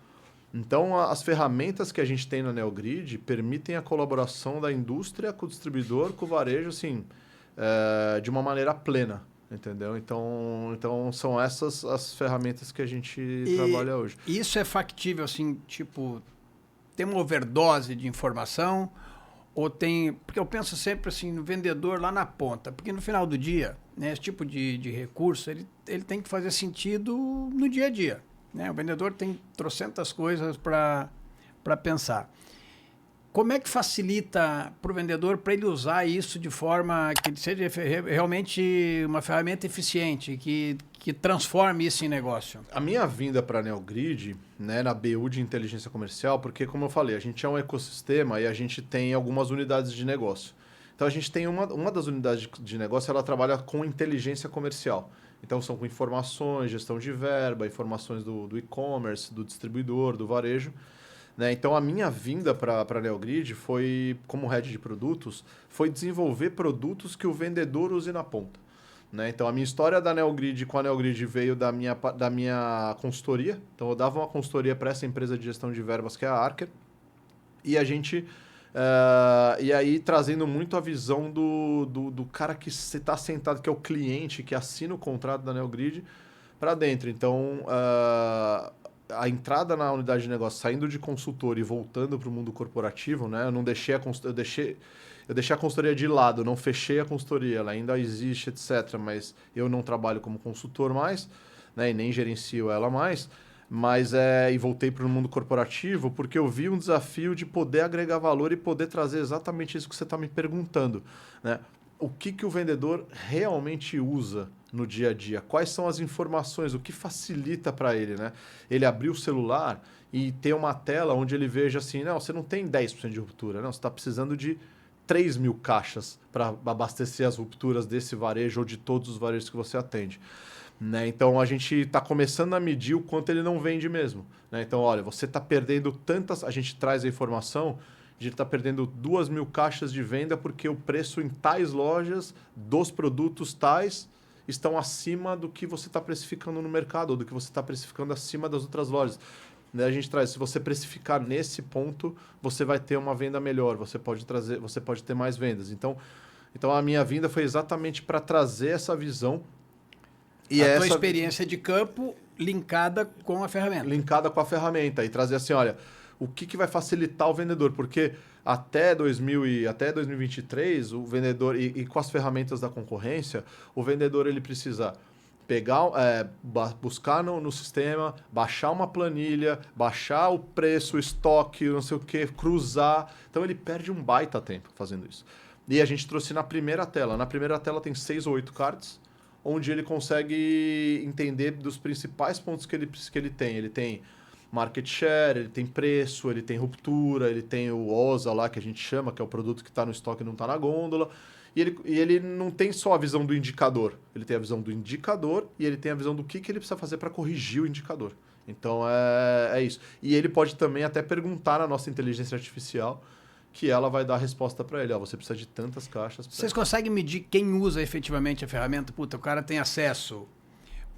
Então, as ferramentas que a gente tem na Neogrid permitem a colaboração da indústria com o distribuidor, com o varejo, assim, de uma maneira plena, entendeu? Então são essas as ferramentas que a gente trabalha hoje. Isso é factível, assim, tipo, tem uma overdose de informação... Ou tem... Porque eu penso sempre assim no vendedor lá na ponta. Porque no final do dia, né, esse tipo de recurso, ele tem que fazer sentido no dia a dia. Né? O vendedor tem trocentas coisas para pensar. Como é que facilita para o vendedor para ele usar isso de forma que seja realmente uma ferramenta eficiente, que transforme isso em negócio? A minha vinda para a Neogrid, né, na BU de inteligência comercial, porque, como eu falei, a gente é um ecossistema e a gente tem algumas unidades de negócio. Então, a gente tem uma das unidades de negócio, ela trabalha com inteligência comercial. Então, são com informações, gestão de verba, informações do e-commerce, do distribuidor, do varejo. Né? Então, a minha vinda para a Neogrid foi, como head de produtos, foi desenvolver produtos que o vendedor use na ponta. Né? Então, a minha história da Neogrid com a Neogrid veio da minha consultoria. Então, eu dava uma consultoria para essa empresa de gestão de verbas, que é a Archer. E a gente... e aí, trazendo muito a visão do cara que está sentado, que é o cliente, que assina o contrato da Neogrid, para dentro. Então... a entrada na unidade de negócio, saindo de consultor e voltando para o mundo corporativo, né? Eu não deixei eu deixei a consultoria de lado, não fechei a consultoria, ela ainda existe, etc. Mas eu não trabalho como consultor mais, né? E nem gerencio ela mais. Mas e voltei para o mundo corporativo porque eu vi um desafio de poder agregar valor e poder trazer exatamente isso que você está me perguntando, né? O que o vendedor realmente usa no dia a dia? Quais são as informações? O que facilita para ele, né? Ele abrir o celular e ter uma tela onde ele veja assim, não, você não tem 10% de ruptura, não, você está precisando de 3.000 caixas para abastecer as rupturas desse varejo ou de todos os varejos que você atende. Né? Então, a gente está começando a medir o quanto ele não vende mesmo. Né? Então, olha, você está perdendo tantas... A gente traz a informação... A gente está perdendo 2.000 caixas de venda porque o preço em tais lojas dos produtos tais estão acima do que você está precificando no mercado, ou do que você está precificando acima das outras lojas. Daí a gente traz, se você precificar nesse ponto, você vai ter uma venda melhor, você pode ter mais vendas. Então a minha vinda foi exatamente para trazer essa visão. E a tua experiência de campo linkada com a ferramenta. Linkada com a ferramenta. E trazer assim, olha, o que vai facilitar o vendedor? Porque até 2023, o vendedor, e com as ferramentas da concorrência, o vendedor ele precisa pegar, buscar no sistema, baixar uma planilha, baixar o preço, o estoque, não sei o que, cruzar. Então ele perde um baita tempo fazendo isso. E a gente trouxe na primeira tela. Na primeira tela tem 6 ou 8 cards, onde ele consegue entender dos principais pontos que ele tem. Ele tem market share, ele tem preço, ele tem ruptura, ele tem o OSA lá, que a gente chama, que é o produto que está no estoque e não está na gôndola. E ele não tem só a visão do indicador. Ele tem a visão do indicador e ele tem a visão do que ele precisa fazer para corrigir o indicador. Então, é isso. E ele pode também até perguntar na nossa inteligência artificial, que ela vai dar a resposta para ele. Você precisa de tantas caixas. Vocês conseguem medir quem usa efetivamente a ferramenta? Puta, o cara tem acesso.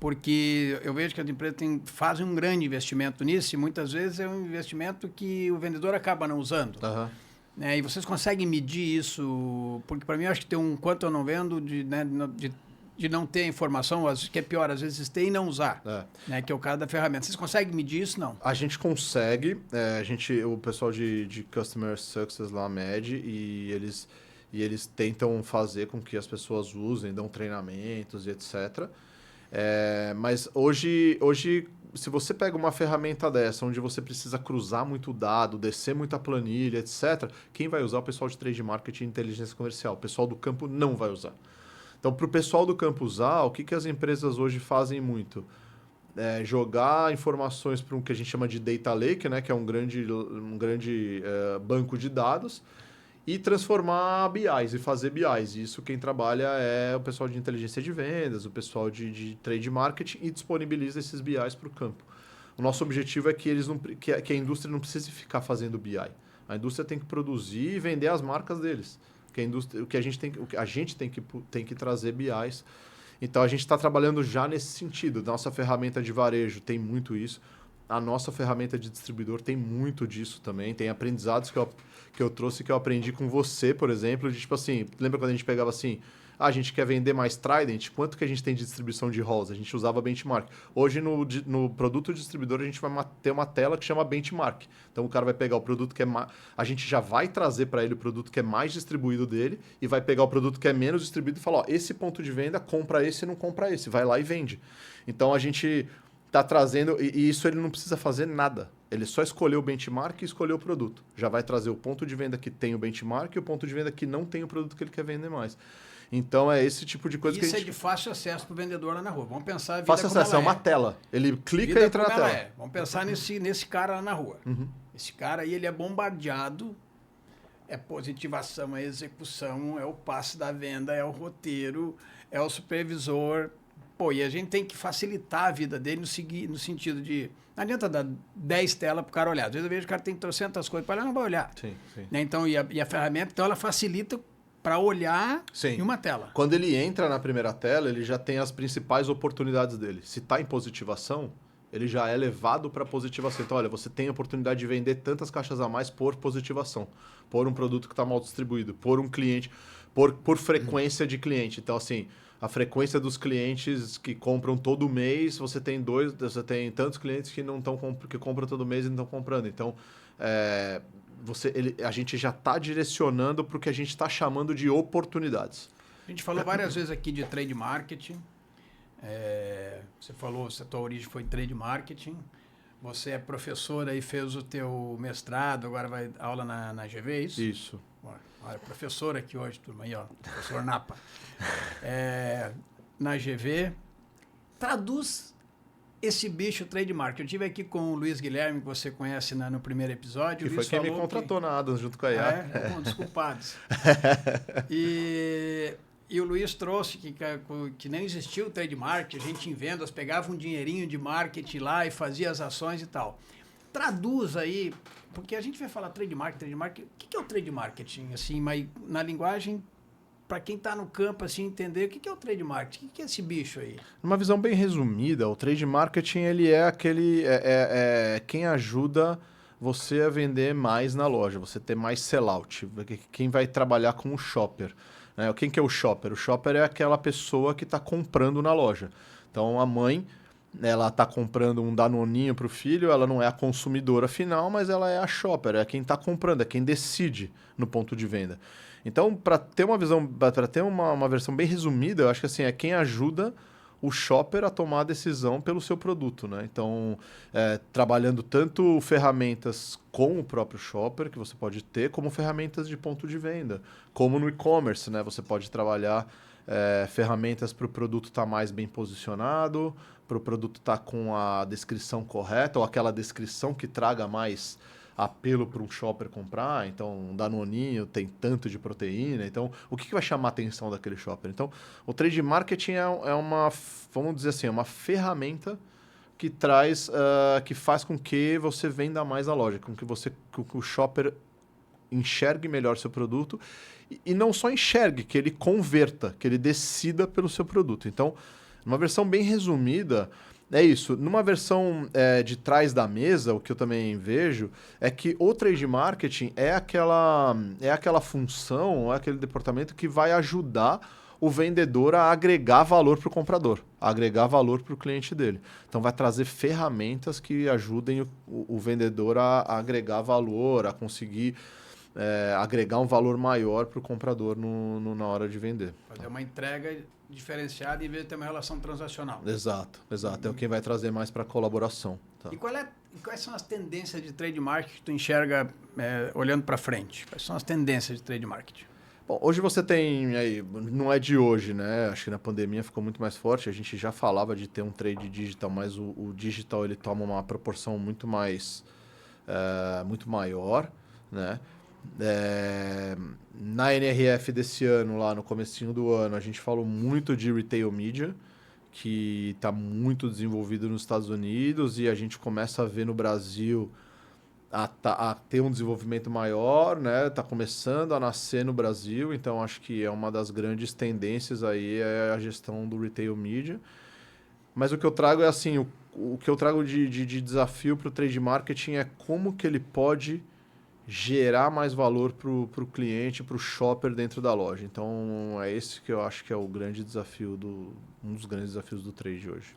Porque eu vejo que as empresas fazem um grande investimento nisso e muitas vezes é um investimento que o vendedor acaba não usando. Uhum. E vocês conseguem medir isso? Porque para mim eu acho que tem um quanto eu não vendo de não ter informação, que é pior, às vezes ter e não usar, que é o caso da ferramenta. Vocês conseguem medir isso? Não? A gente consegue, o pessoal de Customer Success lá mede e eles tentam fazer com que as pessoas usem, dão treinamentos e etc. Mas hoje, se você pega uma ferramenta dessa, onde você precisa cruzar muito dado, descer muita planilha, etc., quem vai usar é o pessoal de trade marketing e inteligência comercial. O pessoal do campo não vai usar. Então, para o pessoal do campo usar, o que as empresas hoje fazem muito? Jogar informações para um que a gente chama de data lake, né, que é um grande banco de dados, e transformar BIs e fazer BIs. Isso quem trabalha é o pessoal de inteligência de vendas, o pessoal de trade marketing e disponibiliza esses BIs para o campo. O nosso objetivo é que a indústria não precise ficar fazendo BI. A indústria tem que produzir e vender as marcas deles. A gente tem que trazer BIs. Então a gente está trabalhando já nesse sentido. Nossa ferramenta de varejo tem muito isso. A nossa ferramenta de distribuidor tem muito disso também. Tem aprendizados que eu trouxe, que eu aprendi com você, por exemplo, de tipo assim, lembra quando a gente pegava assim, a gente quer vender mais Trident, quanto que a gente tem de distribuição de halls? A gente usava benchmark. Hoje no produto distribuidor a gente vai ter uma tela que chama benchmark. Então o cara vai pegar o produto que é mais... A gente já vai trazer para ele o produto que é mais distribuído dele e vai pegar o produto que é menos distribuído e falar, ó, esse ponto de venda compra esse e não compra esse. Vai lá e vende. Então a gente está trazendo... E isso ele não precisa fazer nada. Ele só escolheu o benchmark e escolheu o produto. Já vai trazer o ponto de venda que tem o benchmark e o ponto de venda que não tem o produto que ele quer vender mais. Então, é esse tipo de coisa que a gente... Isso é de fácil acesso para o vendedor lá na rua. Vamos pensar a vida fácil acesso, é uma tela. Ele clica e entra na tela. Vamos pensar nesse cara lá na rua. Uhum. Esse cara aí, ele é bombardeado, é positivação, é execução, é o passe da venda, é o roteiro, é o supervisor. E a gente tem que facilitar a vida dele no sentido de... Não adianta dar 10 telas para o cara olhar. Às vezes eu vejo que o cara tem 300 coisas para olhar, não vai olhar. Sim. Então, e a ferramenta, então, ela facilita para olhar em uma tela. Quando ele entra na primeira tela, ele já tem as principais oportunidades dele. Se está em positivação, ele já é levado para positivação. Então, olha, você tem a oportunidade de vender tantas caixas a mais por positivação, por um produto que está mal distribuído, por um cliente, por frequência de cliente. Então, assim, a frequência dos clientes que compram todo mês, você tem tantos clientes que que compram todo mês e não estão comprando. Então, a gente já está direcionando para o que a gente está chamando de oportunidades. A gente falou várias vezes aqui de trade marketing. Você falou que a tua origem foi trade marketing. Você é professora e fez o teu mestrado, agora vai aula na GV, é isso? Isso. Olha, professor aqui hoje, turma aí, ó, professor Napa. Na GV, traduz esse bicho trade marketing. Eu estive aqui com o Luiz Guilherme, que você conhece no primeiro episódio. Que foi quem me contratou na Adams, junto com a IA. Desculpados. E o Luiz trouxe que nem existia o trade marketing, a gente em vendas pegava um dinheirinho de marketing lá e fazia as ações e tal. Traduz aí, porque a gente vai falar trade marketing. O que é o trade marketing? Assim, mas na linguagem para quem está no campo, assim, entender o que é o trade marketing, o que é esse bicho aí? Numa visão bem resumida, o trade marketing ele é aquele quem ajuda você a vender mais na loja, você ter mais sellout, quem vai trabalhar com o shopper. Né? Quem que é o shopper? O shopper é aquela pessoa que está comprando na loja. Então a mãe, ela está comprando um Danoninho para o filho, ela não é a consumidora final, mas ela é a shopper, é quem está comprando, é quem decide no ponto de venda. Então, para ter uma visão, para ter uma versão bem resumida, eu acho que assim, é quem ajuda o shopper a tomar a decisão pelo seu produto, né? Então, trabalhando tanto ferramentas com o próprio shopper, que você pode ter, como ferramentas de ponto de venda, como no e-commerce, né? Você pode trabalhar ferramentas para o produto estar mais bem posicionado, para o produto estar com a descrição correta, ou aquela descrição que traga mais apelo para um shopper comprar. Então, um Danoninho tem tanto de proteína. Então, o que vai chamar a atenção daquele shopper? Então, o trade marketing é uma, vamos dizer assim, uma ferramenta que traz, que faz com que você venda mais a loja, com que o shopper enxergue melhor seu produto e não só enxergue, que ele converta, que ele decida pelo seu produto. Então, numa versão bem resumida, é isso. Numa versão de trás da mesa, o que eu também vejo é que o trade marketing é aquela função, é aquele departamento que vai ajudar o vendedor a agregar valor para o comprador, a agregar valor para o cliente dele. Então vai trazer ferramentas que ajudem o vendedor a agregar valor, a conseguir agregar um valor maior para o comprador na hora de vender. Fazer uma entrega diferenciada em vez de ter uma relação transacional. Exato. É quem vai trazer mais para a colaboração. Tá? E quais são as tendências de trade marketing que tu enxerga olhando para frente? Quais são as tendências de trade marketing? Bom, hoje você tem, aí, não é de hoje, né? Acho que na pandemia ficou muito mais forte. A gente já falava de ter um trade digital, mas o digital ele toma uma proporção muito maior, né? Na NRF desse ano, lá no comecinho do ano, a gente falou muito de retail media, que está muito desenvolvido nos Estados Unidos, e a gente começa a ver no Brasil a ter um desenvolvimento maior, né? Está começando a nascer no Brasil, então acho que é uma das grandes tendências aí é a gestão do retail media. Mas o que eu trago é assim, o que eu trago de desafio para o trade marketing é como que ele pode gerar mais valor para o cliente, para o shopper dentro da loja. Então, é esse que eu acho que é o grande desafio, um dos grandes desafios do trade hoje.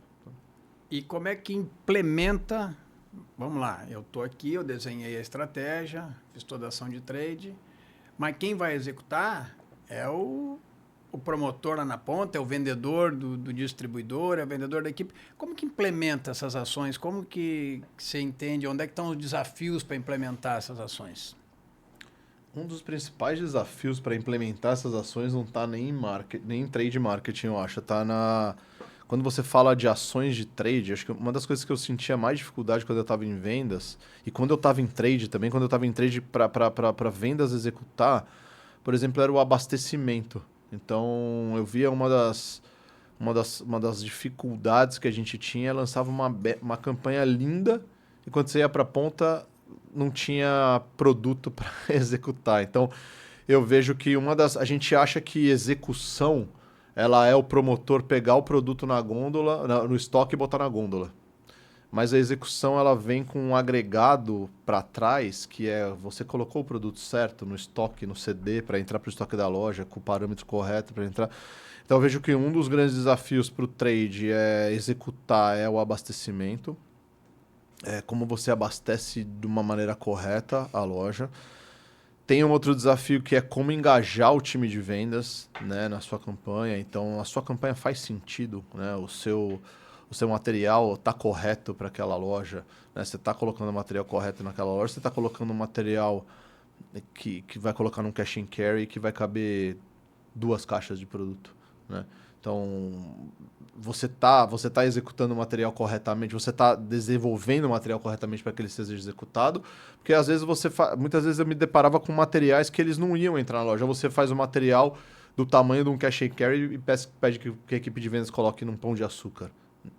E como é que implementa... Vamos lá, eu estou aqui, eu desenhei a estratégia, fiz toda a ação de trade, mas quem vai executar é o promotor lá na ponta, é o vendedor do distribuidor, é o vendedor da equipe. Como que implementa essas ações? Como que você entende? Onde é que estão os desafios para implementar essas ações? Um dos principais desafios para implementar essas ações não está nem em trade marketing, eu acho. Está quando você fala de ações de trade, acho que uma das coisas que eu sentia mais dificuldade quando eu estava em vendas, e quando eu estava em trade também, quando eu estava em trade para vendas executar, por exemplo, era o abastecimento. Então, eu via uma das dificuldades que a gente tinha, lançava uma campanha linda e quando você ia para a ponta, não tinha produto para executar. Então, eu vejo que a gente acha que execução, ela é o promotor pegar o produto na gôndola, no estoque e botar na gôndola. Mas a execução ela vem com um agregado para trás, que é você colocou o produto certo no estoque, no CD, para entrar para o estoque da loja, com o parâmetro correto para entrar. Então eu vejo que um dos grandes desafios para o trade é executar o abastecimento. Como você abastece de uma maneira correta a loja. Tem um outro desafio que é como engajar o time de vendas, né, na sua campanha. Então a sua campanha faz sentido, né? O seu material está correto para aquela loja, né? Você está colocando o material correto naquela loja, você está colocando um material que vai colocar num cash and carry que vai caber 2 caixas de produto, né? Então, você tá executando o material corretamente, você está desenvolvendo o material corretamente para que ele seja executado, porque às vezes muitas vezes eu me deparava com materiais que eles não iam entrar na loja. Você faz o material do tamanho de um cash and carry e pede que a equipe de vendas coloque num pão de açúcar.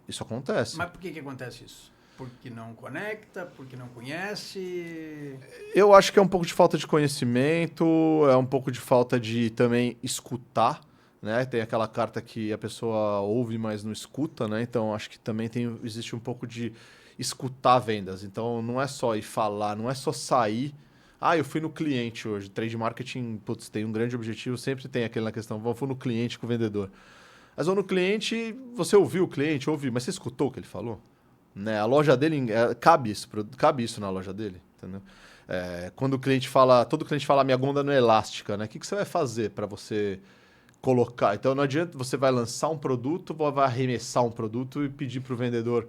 Isso acontece. Mas por que acontece isso? Porque não conecta, porque não conhece? Eu acho que é um pouco de falta de conhecimento, é um pouco de falta de também escutar, né? Tem aquela carta que a pessoa ouve, mas não escuta, né? Então acho que também existe um pouco de escutar vendas. Então não é só ir falar, não é só sair. Ah, eu fui no cliente hoje. Trade marketing, putz, tem um grande objetivo, sempre tem aquela questão, vou no cliente com o vendedor. Mas ou no cliente, você ouviu o cliente, ouviu, mas você escutou o que ele falou? Né? A loja dele, cabe isso na loja dele, entendeu? Quando o cliente fala, todo cliente fala, minha gôndola não é elástica, né? O que você vai fazer para você colocar? Então não adianta, você vai lançar um produto, vai arremessar um produto e pedir para o vendedor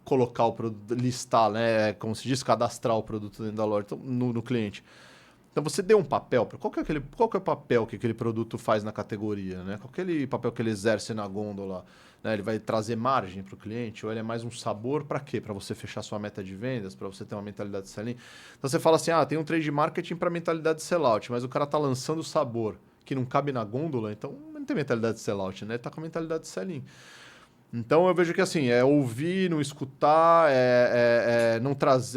colocar o produto, listar, né? Como se diz, cadastrar o produto dentro da loja, então, no cliente. Então você deu um papel, qual que é o papel que aquele produto faz na categoria, né? Qual que é aquele papel que ele exerce na gôndola? Né? Ele vai trazer margem para o cliente ou ele é mais um sabor para quê? Para você fechar sua meta de vendas, para você ter uma mentalidade de selling. Então você fala assim, tem um trade marketing para mentalidade de sellout, mas o cara está lançando sabor que não cabe na gôndola, então não tem mentalidade de sellout, né? Ele está com a mentalidade de selling. Então eu vejo que assim, é ouvir, não escutar,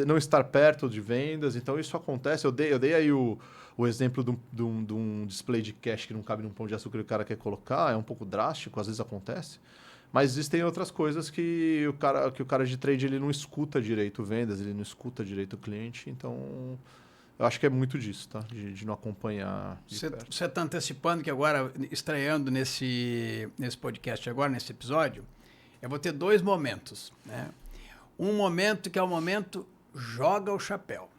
não estar perto de vendas. Então isso acontece. Eu dei aí o exemplo de um display de cash que não cabe num pão de açúcar e o cara quer colocar, é um pouco drástico, às vezes acontece. Mas existem outras coisas que o cara de trade ele não escuta direito vendas, ele não escuta direito o cliente. Então eu acho que é muito disso, tá? De não acompanhar. Você está antecipando que agora, estreando nesse podcast agora, nesse episódio, eu vou ter 2 momentos, né? Um momento que é o momento joga o chapéu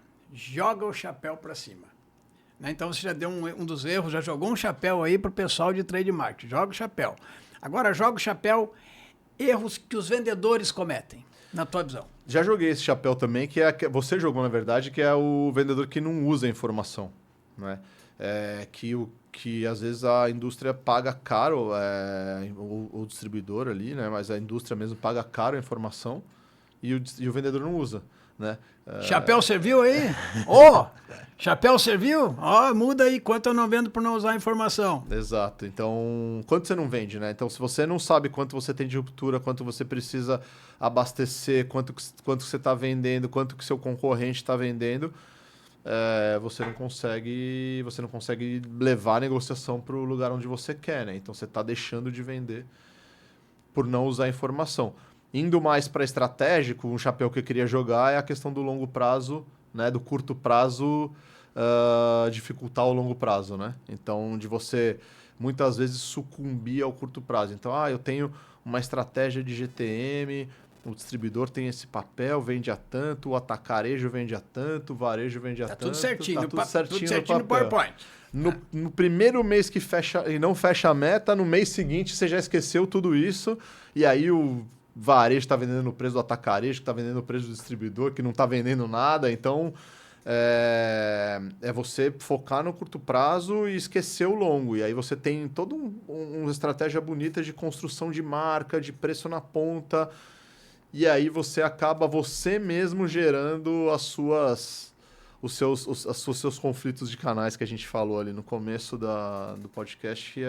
para cima, né? Então você já deu um dos erros, já jogou um chapéu aí para o pessoal de trade marketing, joga o chapéu. Agora joga o chapéu, erros que os vendedores cometem, na tua visão. Já joguei esse chapéu também, você jogou na verdade, que é o vendedor que não usa a informação, né? Que às vezes a indústria paga caro, o distribuidor ali, né? Mas a indústria mesmo paga caro a informação e o vendedor não usa, né? Chapéu serviu aí? Chapéu serviu? Muda aí, quanto eu não vendo por não usar a informação. Exato. Então, quanto você não vende, né? Então, se você não sabe quanto você tem de ruptura, quanto você precisa abastecer, quanto você está vendendo, quanto que seu concorrente está vendendo, você não consegue levar a negociação para o lugar onde você quer, né? Então você está deixando de vender por não usar a informação. Indo mais para estratégico, um chapéu que eu queria jogar é a questão do longo prazo, né? Do curto prazo dificultar o longo prazo, né? Então, de você muitas vezes sucumbir ao curto prazo. Então, eu tenho uma estratégia de GTM, o distribuidor tem esse papel, vende a tanto, o atacarejo vende a tanto, o varejo vende a tanto. Tudo certinho, tudo certinho no PowerPoint. No primeiro mês que fecha e não fecha a meta, no mês seguinte você já esqueceu tudo isso, e aí o varejo está vendendo no preço do atacarejo, que está vendendo no preço do distribuidor, que não está vendendo nada. Então, é você focar no curto prazo e esquecer o longo. E aí você tem toda uma estratégia bonita de construção de marca, de preço na ponta. E aí você acaba você mesmo gerando os seus conflitos de canais que a gente falou ali no começo do podcast.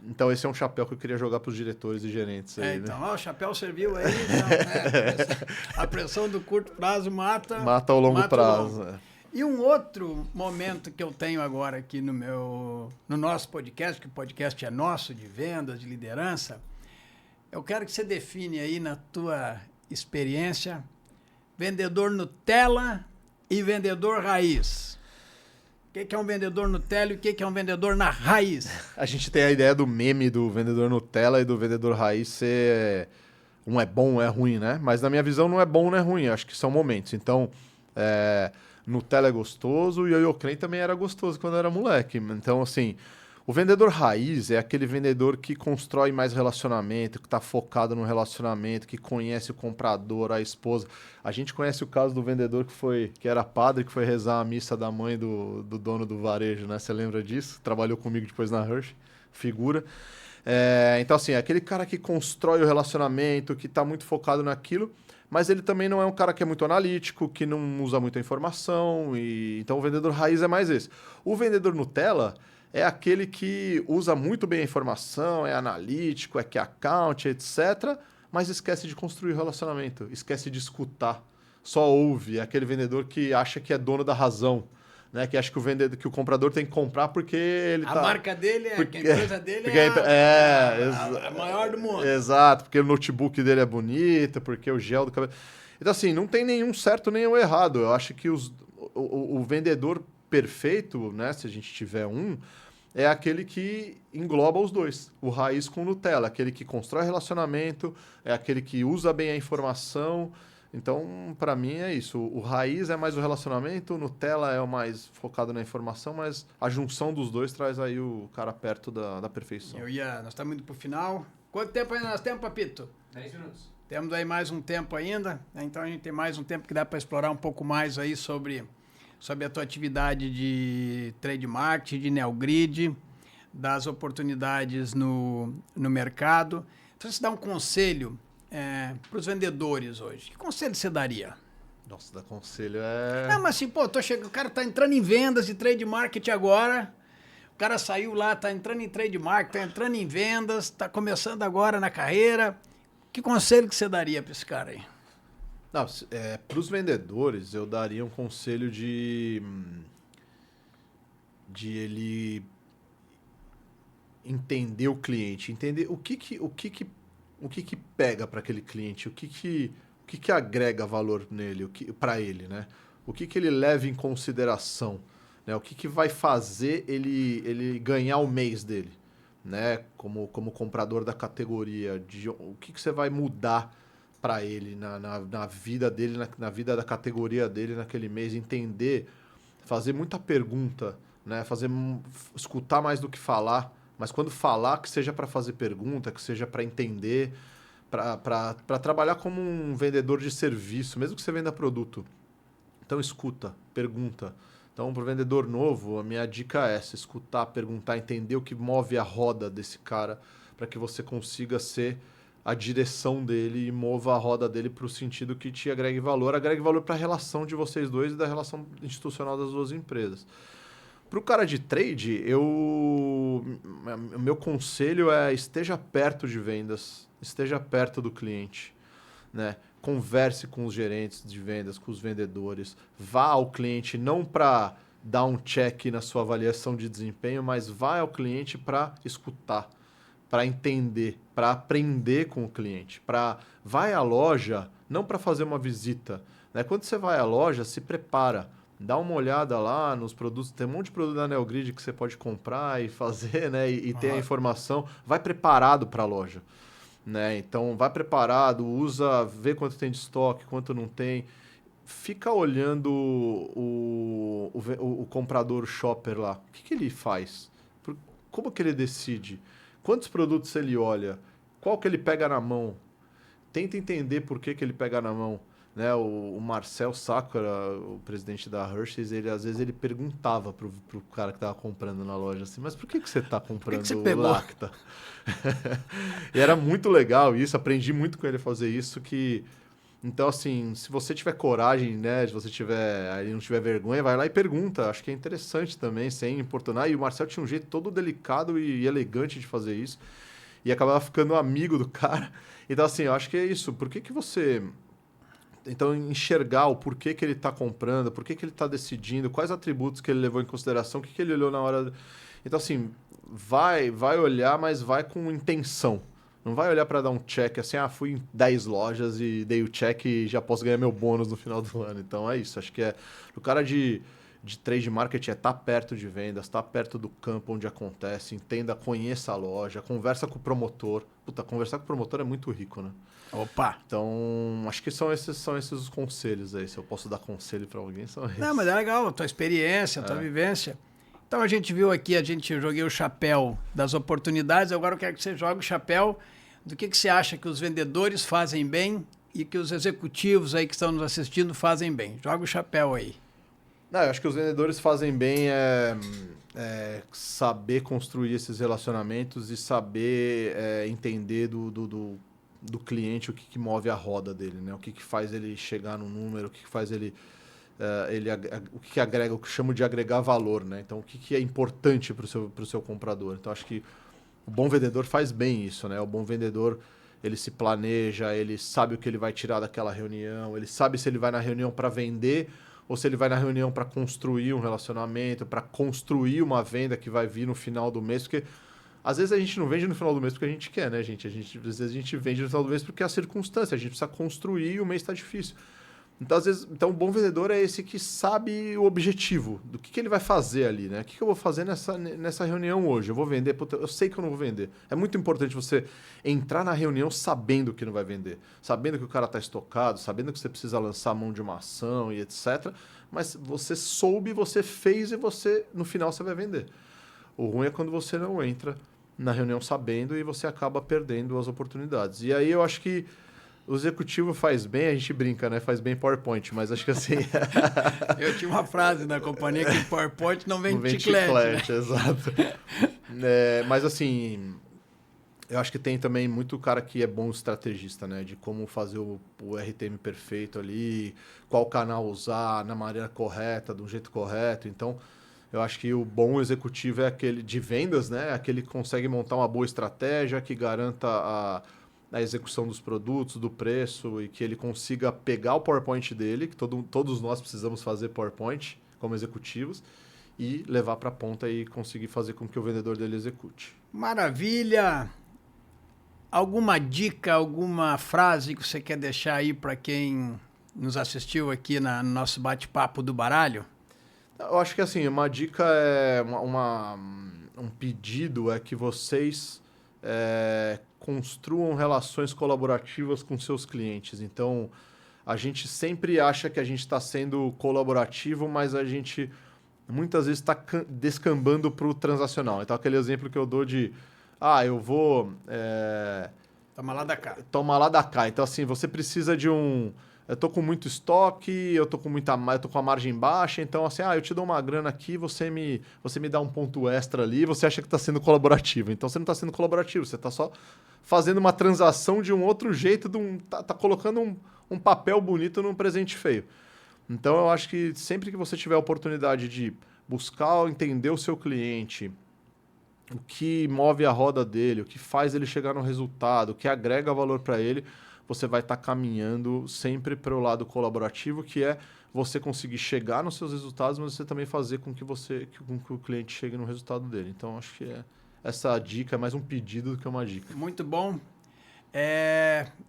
Então esse é um chapéu que eu queria jogar para os diretores e gerentes. Aí, então, né? O chapéu serviu aí. Então, a pressão do curto prazo mata o longo prazo. E um outro momento que eu tenho agora aqui no nosso podcast, que o podcast é nosso, de vendas, de liderança, eu quero que você define aí na tua experiência vendedor Nutella e vendedor raiz. O que é um vendedor Nutella e o que é um vendedor na raiz? A gente tem a ideia do meme do vendedor Nutella e do vendedor raiz ser um é bom, um é ruim, né? Mas na minha visão não é bom, não é ruim. Acho que são momentos. Então, Nutella é gostoso e o Yokrem também era gostoso quando eu era moleque. Então, assim, o vendedor raiz é aquele vendedor que constrói mais relacionamento, que está focado no relacionamento, que conhece o comprador, a esposa. A gente conhece o caso do vendedor que era padre, que foi rezar a missa da mãe do dono do varejo, né? Você lembra disso? Trabalhou comigo depois na Hershey, figura. Então, assim, é aquele cara que constrói o relacionamento, que está muito focado naquilo, mas ele também não é um cara que é muito analítico, que não usa muita informação. Então, o vendedor raiz é mais esse. O vendedor Nutella é aquele que usa muito bem a informação, é analítico, é key account, etc., mas esquece de construir o relacionamento, esquece de escutar. Só ouve, é aquele vendedor que acha que é dono da razão, né? Que acha que que o comprador tem que comprar porque ele A marca dele, a empresa dele a maior do mundo. Exato, porque o notebook dele é bonito, porque o gel do cabelo... Então, assim, não tem nenhum certo nem o errado. Eu acho que o vendedor perfeito, né, se a gente tiver um, é aquele que engloba os dois. O raiz com Nutella, aquele que constrói relacionamento, é aquele que usa bem a informação. Então, para mim, é isso. O raiz é mais o relacionamento, o Nutella é o mais focado na informação, mas a junção dos dois traz aí o cara perto da perfeição. Nós estamos indo para o final. Quanto tempo ainda nós temos, Papito? 10 minutos. Temos aí mais um tempo ainda, né? Então a gente tem mais um tempo que dá para explorar um pouco mais aí sobre a tua atividade de trade marketing, de neogrid, das oportunidades no mercado. Então, você dá um conselho para os vendedores hoje. Que conselho você daria? Nossa, dar conselho é... Não, mas assim, pô, o cara tá entrando em vendas de trade marketing agora, o cara saiu lá, tá entrando em trade marketing, tá entrando em vendas, tá começando agora na carreira. Que conselho que você daria para esse cara aí? Para os vendedores, eu daria um conselho de ele entender o cliente, entender o que pega para aquele cliente, o que agrega valor nele, para ele, né? O que ele leva em consideração, né? O que vai fazer ele ganhar o mês dele, né? Como comprador da categoria, o que você vai mudar para ele na vida dele, na vida da categoria dele naquele mês, entender, fazer muita pergunta, né? Escutar mais do que falar, mas quando falar, que seja para fazer pergunta, que seja para entender, para trabalhar como um vendedor de serviço, mesmo que você venda produto. Então escuta, pergunta. Então, para o vendedor novo, a minha dica é essa: escutar, perguntar, entender o que move a roda desse cara, para que você consiga ser a direção dele e mova a roda dele para o sentido que te agregue valor para a relação de vocês dois e da relação institucional das duas empresas. Para o cara de trade, o meu conselho é: esteja perto de vendas, esteja perto do cliente, né? Converse com os gerentes de vendas, com os vendedores, vá ao cliente não para dar um check na sua avaliação de desempenho, mas vá ao cliente para escutar, para entender, para aprender com o cliente. Vai à loja não para fazer uma visita, né? Quando você vai à loja, se prepara. Dá uma olhada lá nos produtos. Tem um monte de produto da Neogrid que você pode comprar e fazer, né? E ter a informação. Vai preparado para a loja, né? Então, vai preparado, vê quanto tem de estoque, quanto não tem. Fica olhando o comprador, o shopper lá. O que ele faz? Como que ele decide? Quantos produtos ele olha? Qual que ele pega na mão? Tenta entender por que ele pega na mão. Né, o Marcel Sakura, o presidente da Hershey's, às vezes ele perguntava pro cara que estava comprando na loja assim: mas por que você está comprando o Lacta? E era muito legal isso, aprendi muito com ele a fazer isso. Então, assim, se você tiver coragem, né, se você não tiver vergonha, vai lá e pergunta. Acho que é interessante também, sem importunar. E o Marcel tinha um jeito todo delicado e elegante de fazer isso. E acabava ficando amigo do cara. Então, assim, eu acho que é isso. Por que você... Então, enxergar o porquê que ele está comprando, por que ele está decidindo, quais atributos que ele levou em consideração, o que ele olhou na hora... Então, assim, vai olhar, mas vai com intenção. Não vai olhar para dar um check assim: fui em 10 lojas e dei o check e já posso ganhar meu bônus no final do ano. Então, é isso. Acho que o cara de trade marketing é estar perto de vendas, estar perto do campo onde acontece, entenda, conheça a loja, conversa com o promotor. Puta, conversar com o promotor é muito rico, né? Opa! Então, acho que são esses os conselhos aí. Se eu posso dar conselho para alguém, são esses. Não, mas é legal, a tua experiência, a tua vivência. Então, a gente viu aqui, joguei o chapéu das oportunidades, agora eu quero que você jogue o chapéu do que você acha que os vendedores fazem bem e que os executivos aí que estão nos assistindo fazem bem. Joga o chapéu aí. Não, eu acho que os vendedores fazem bem saber construir esses relacionamentos e saber entender do cliente o que move a roda dele, né? O que faz ele chegar no número, o que faz ele o que agrega, o que eu chamo de agregar valor, né? Então, o que é importante para o seu comprador. Então, acho que o bom vendedor faz bem isso, né? O bom vendedor, ele se planeja, ele sabe o que ele vai tirar daquela reunião, ele sabe se ele vai na reunião para vender ou se ele vai na reunião para construir um relacionamento, para construir uma venda que vai vir no final do mês, porque às vezes a gente não vende no final do mês porque a gente quer, né, gente? Às vezes a gente vende no final do mês porque é a circunstância, a gente precisa construir e o mês está difícil. Então, às vezes, um bom vendedor é esse que sabe o objetivo, do que ele vai fazer ali, né? O que eu vou fazer nessa reunião hoje? Eu vou vender? Puta, eu sei que eu não vou vender. É muito importante você entrar na reunião sabendo que não vai vender, sabendo que o cara está estocado, sabendo que você precisa lançar a mão de uma ação e etc. Mas você soube, você fez e no final você vai vender. O ruim é quando você não entra na reunião sabendo e você acaba perdendo as oportunidades. E aí eu acho que o executivo faz bem, a gente brinca, né? Faz bem PowerPoint, mas acho que assim... Eu tinha uma frase na companhia que PowerPoint não vende chiclete. Chiclete, né? Exato. Mas assim, eu acho que tem também muito cara que é bom estrategista, né? De como fazer o RTM perfeito ali, qual canal usar na maneira correta, do jeito correto. Então, eu acho que o bom executivo é aquele de vendas, né? Aquele que consegue montar uma boa estratégia, que garanta a execução dos produtos, do preço, e que ele consiga pegar o PowerPoint dele, que todos nós precisamos fazer PowerPoint como executivos, e levar para a ponta e conseguir fazer com que o vendedor dele execute. Maravilha! Alguma dica, alguma frase que você quer deixar aí para quem nos assistiu aqui no nosso bate-papo do baralho? Eu acho que assim, uma dica é um pedido é que vocês construam relações colaborativas com seus clientes. Então, a gente sempre acha que a gente está sendo colaborativo, mas a gente muitas vezes está descambando para o transacional. Então, aquele exemplo que eu dou de, eu vou... Toma lá da cá. Toma lá da cá. Então, assim, você precisa de eu tô com muito estoque, eu tô com a margem baixa, então assim, eu te dou uma grana aqui, você me dá um ponto extra ali, você acha que está sendo colaborativo. Então você não está sendo colaborativo, você está só fazendo uma transação de um outro jeito, tá colocando um papel bonito num presente feio. Então eu acho que sempre que você tiver a oportunidade de buscar entender o seu cliente, o que move a roda dele, o que faz ele chegar no resultado, o que agrega valor para ele, você vai estar caminhando sempre para o lado colaborativo, que é você conseguir chegar nos seus resultados, mas você também fazer com que o cliente chegue no resultado dele. Então, acho que essa dica é mais um pedido do que uma dica. Muito bom.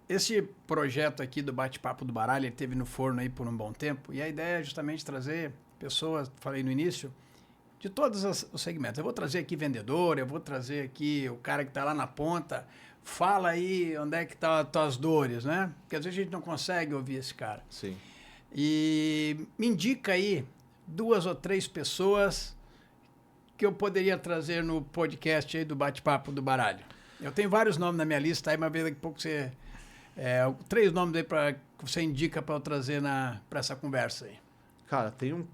Esse projeto aqui do Bate-Papo do Baralho, ele teve no forno aí por um bom tempo, e a ideia é justamente trazer pessoas, falei no início, de todos os segmentos. Eu vou trazer aqui vendedor, eu vou trazer aqui o cara que está lá na ponta. Fala aí onde é que estão as tuas dores, né? Porque às vezes a gente não consegue ouvir esse cara. Sim. E me indica aí 2 ou 3 pessoas que eu poderia trazer no podcast aí do Bate-Papo do Baralho. Eu tenho vários nomes na minha lista aí, mas daqui a pouco você... 3 nomes aí que você indica para eu trazer para essa conversa aí. Cara, tem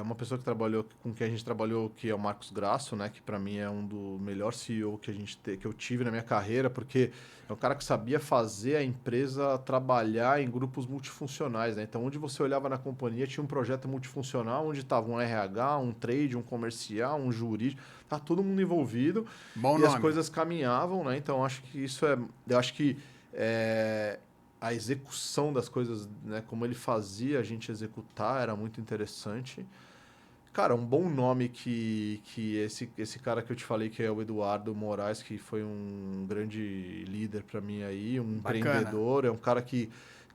uma pessoa com quem a gente trabalhou, que é o Marcos Grasso, né? Que para mim é um dos melhores CEO que eu tive na minha carreira, porque é um cara que sabia fazer a empresa trabalhar em grupos multifuncionais, né? Então, onde você olhava na companhia, tinha um projeto multifuncional, onde estava um RH, um trade, um comercial, um jurídico, tá todo mundo envolvido. Bom e nome. As coisas caminhavam, né? Então, acho que a execução das coisas, né, como ele fazia a gente executar, era muito interessante. Cara, um bom nome que esse cara que eu te falei, que é o Eduardo Moraes, que foi um grande líder para mim aí, um empreendedor, é um cara que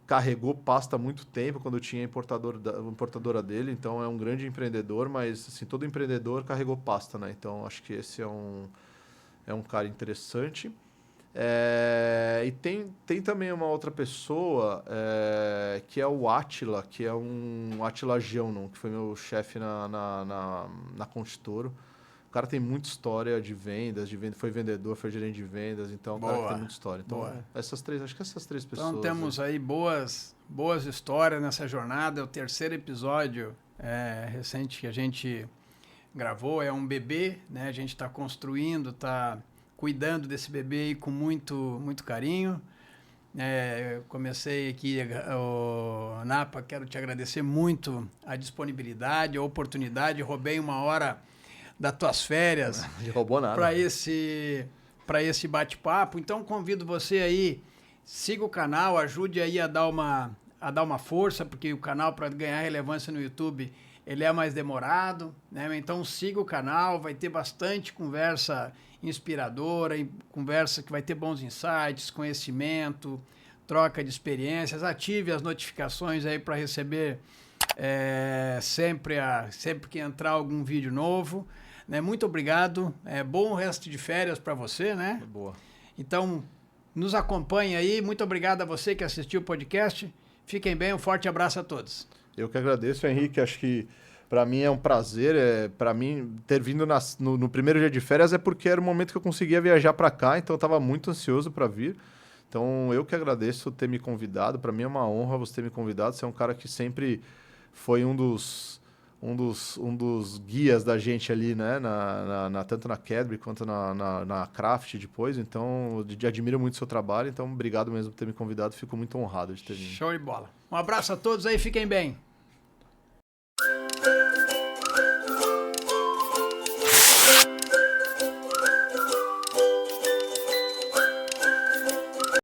carregou pasta há muito tempo, quando eu tinha a importadora dele, então é um grande empreendedor, mas assim, todo empreendedor carregou pasta, né? Então acho que esse é um cara interessante. E tem também uma outra pessoa que é o Átila, que é um Átila Geonon, que foi meu chefe na Constituro. O cara tem muita história de vendas, foi vendedor, foi gerente de vendas, então é um cara que tem muita história. Então, acho que essas 3 pessoas. Então temos aí boas histórias nessa jornada. É o 3º episódio recente que a gente gravou, é um bebê, né? A gente está construindo, está cuidando desse bebê aí com muito, muito carinho. Eu comecei aqui, Napa, quero te agradecer muito a disponibilidade, a oportunidade. Roubei 1 hora das tuas férias Não roubou nada. para esse bate-papo. Então, convido você aí siga o canal, ajude aí a dar uma força, porque o canal, para ganhar relevância no YouTube, ele é mais demorado, né? Então siga o canal, vai ter bastante conversa inspiradora, conversa que vai ter bons insights, conhecimento, troca de experiências. Ative as notificações aí para receber sempre que entrar algum vídeo novo, né? Muito obrigado, bom resto de férias para você, né? Boa. Então, nos acompanhe aí, muito obrigado a você que assistiu o podcast, fiquem bem, um forte abraço a todos. Eu que agradeço, Henrique, acho que para mim é um prazer, para mim ter vindo no primeiro dia de férias é porque era o momento que eu conseguia viajar para cá, então eu estava muito ansioso para vir. Então eu que agradeço ter me convidado, para mim é uma honra você ter me convidado, você é um cara que sempre foi um dos guias da gente ali, né, tanto na Cadbury quanto na Kraft depois, então eu admiro muito o seu trabalho, então obrigado mesmo por ter me convidado, fico muito honrado de ter vindo. Show de bola. Um abraço a todos aí, fiquem bem.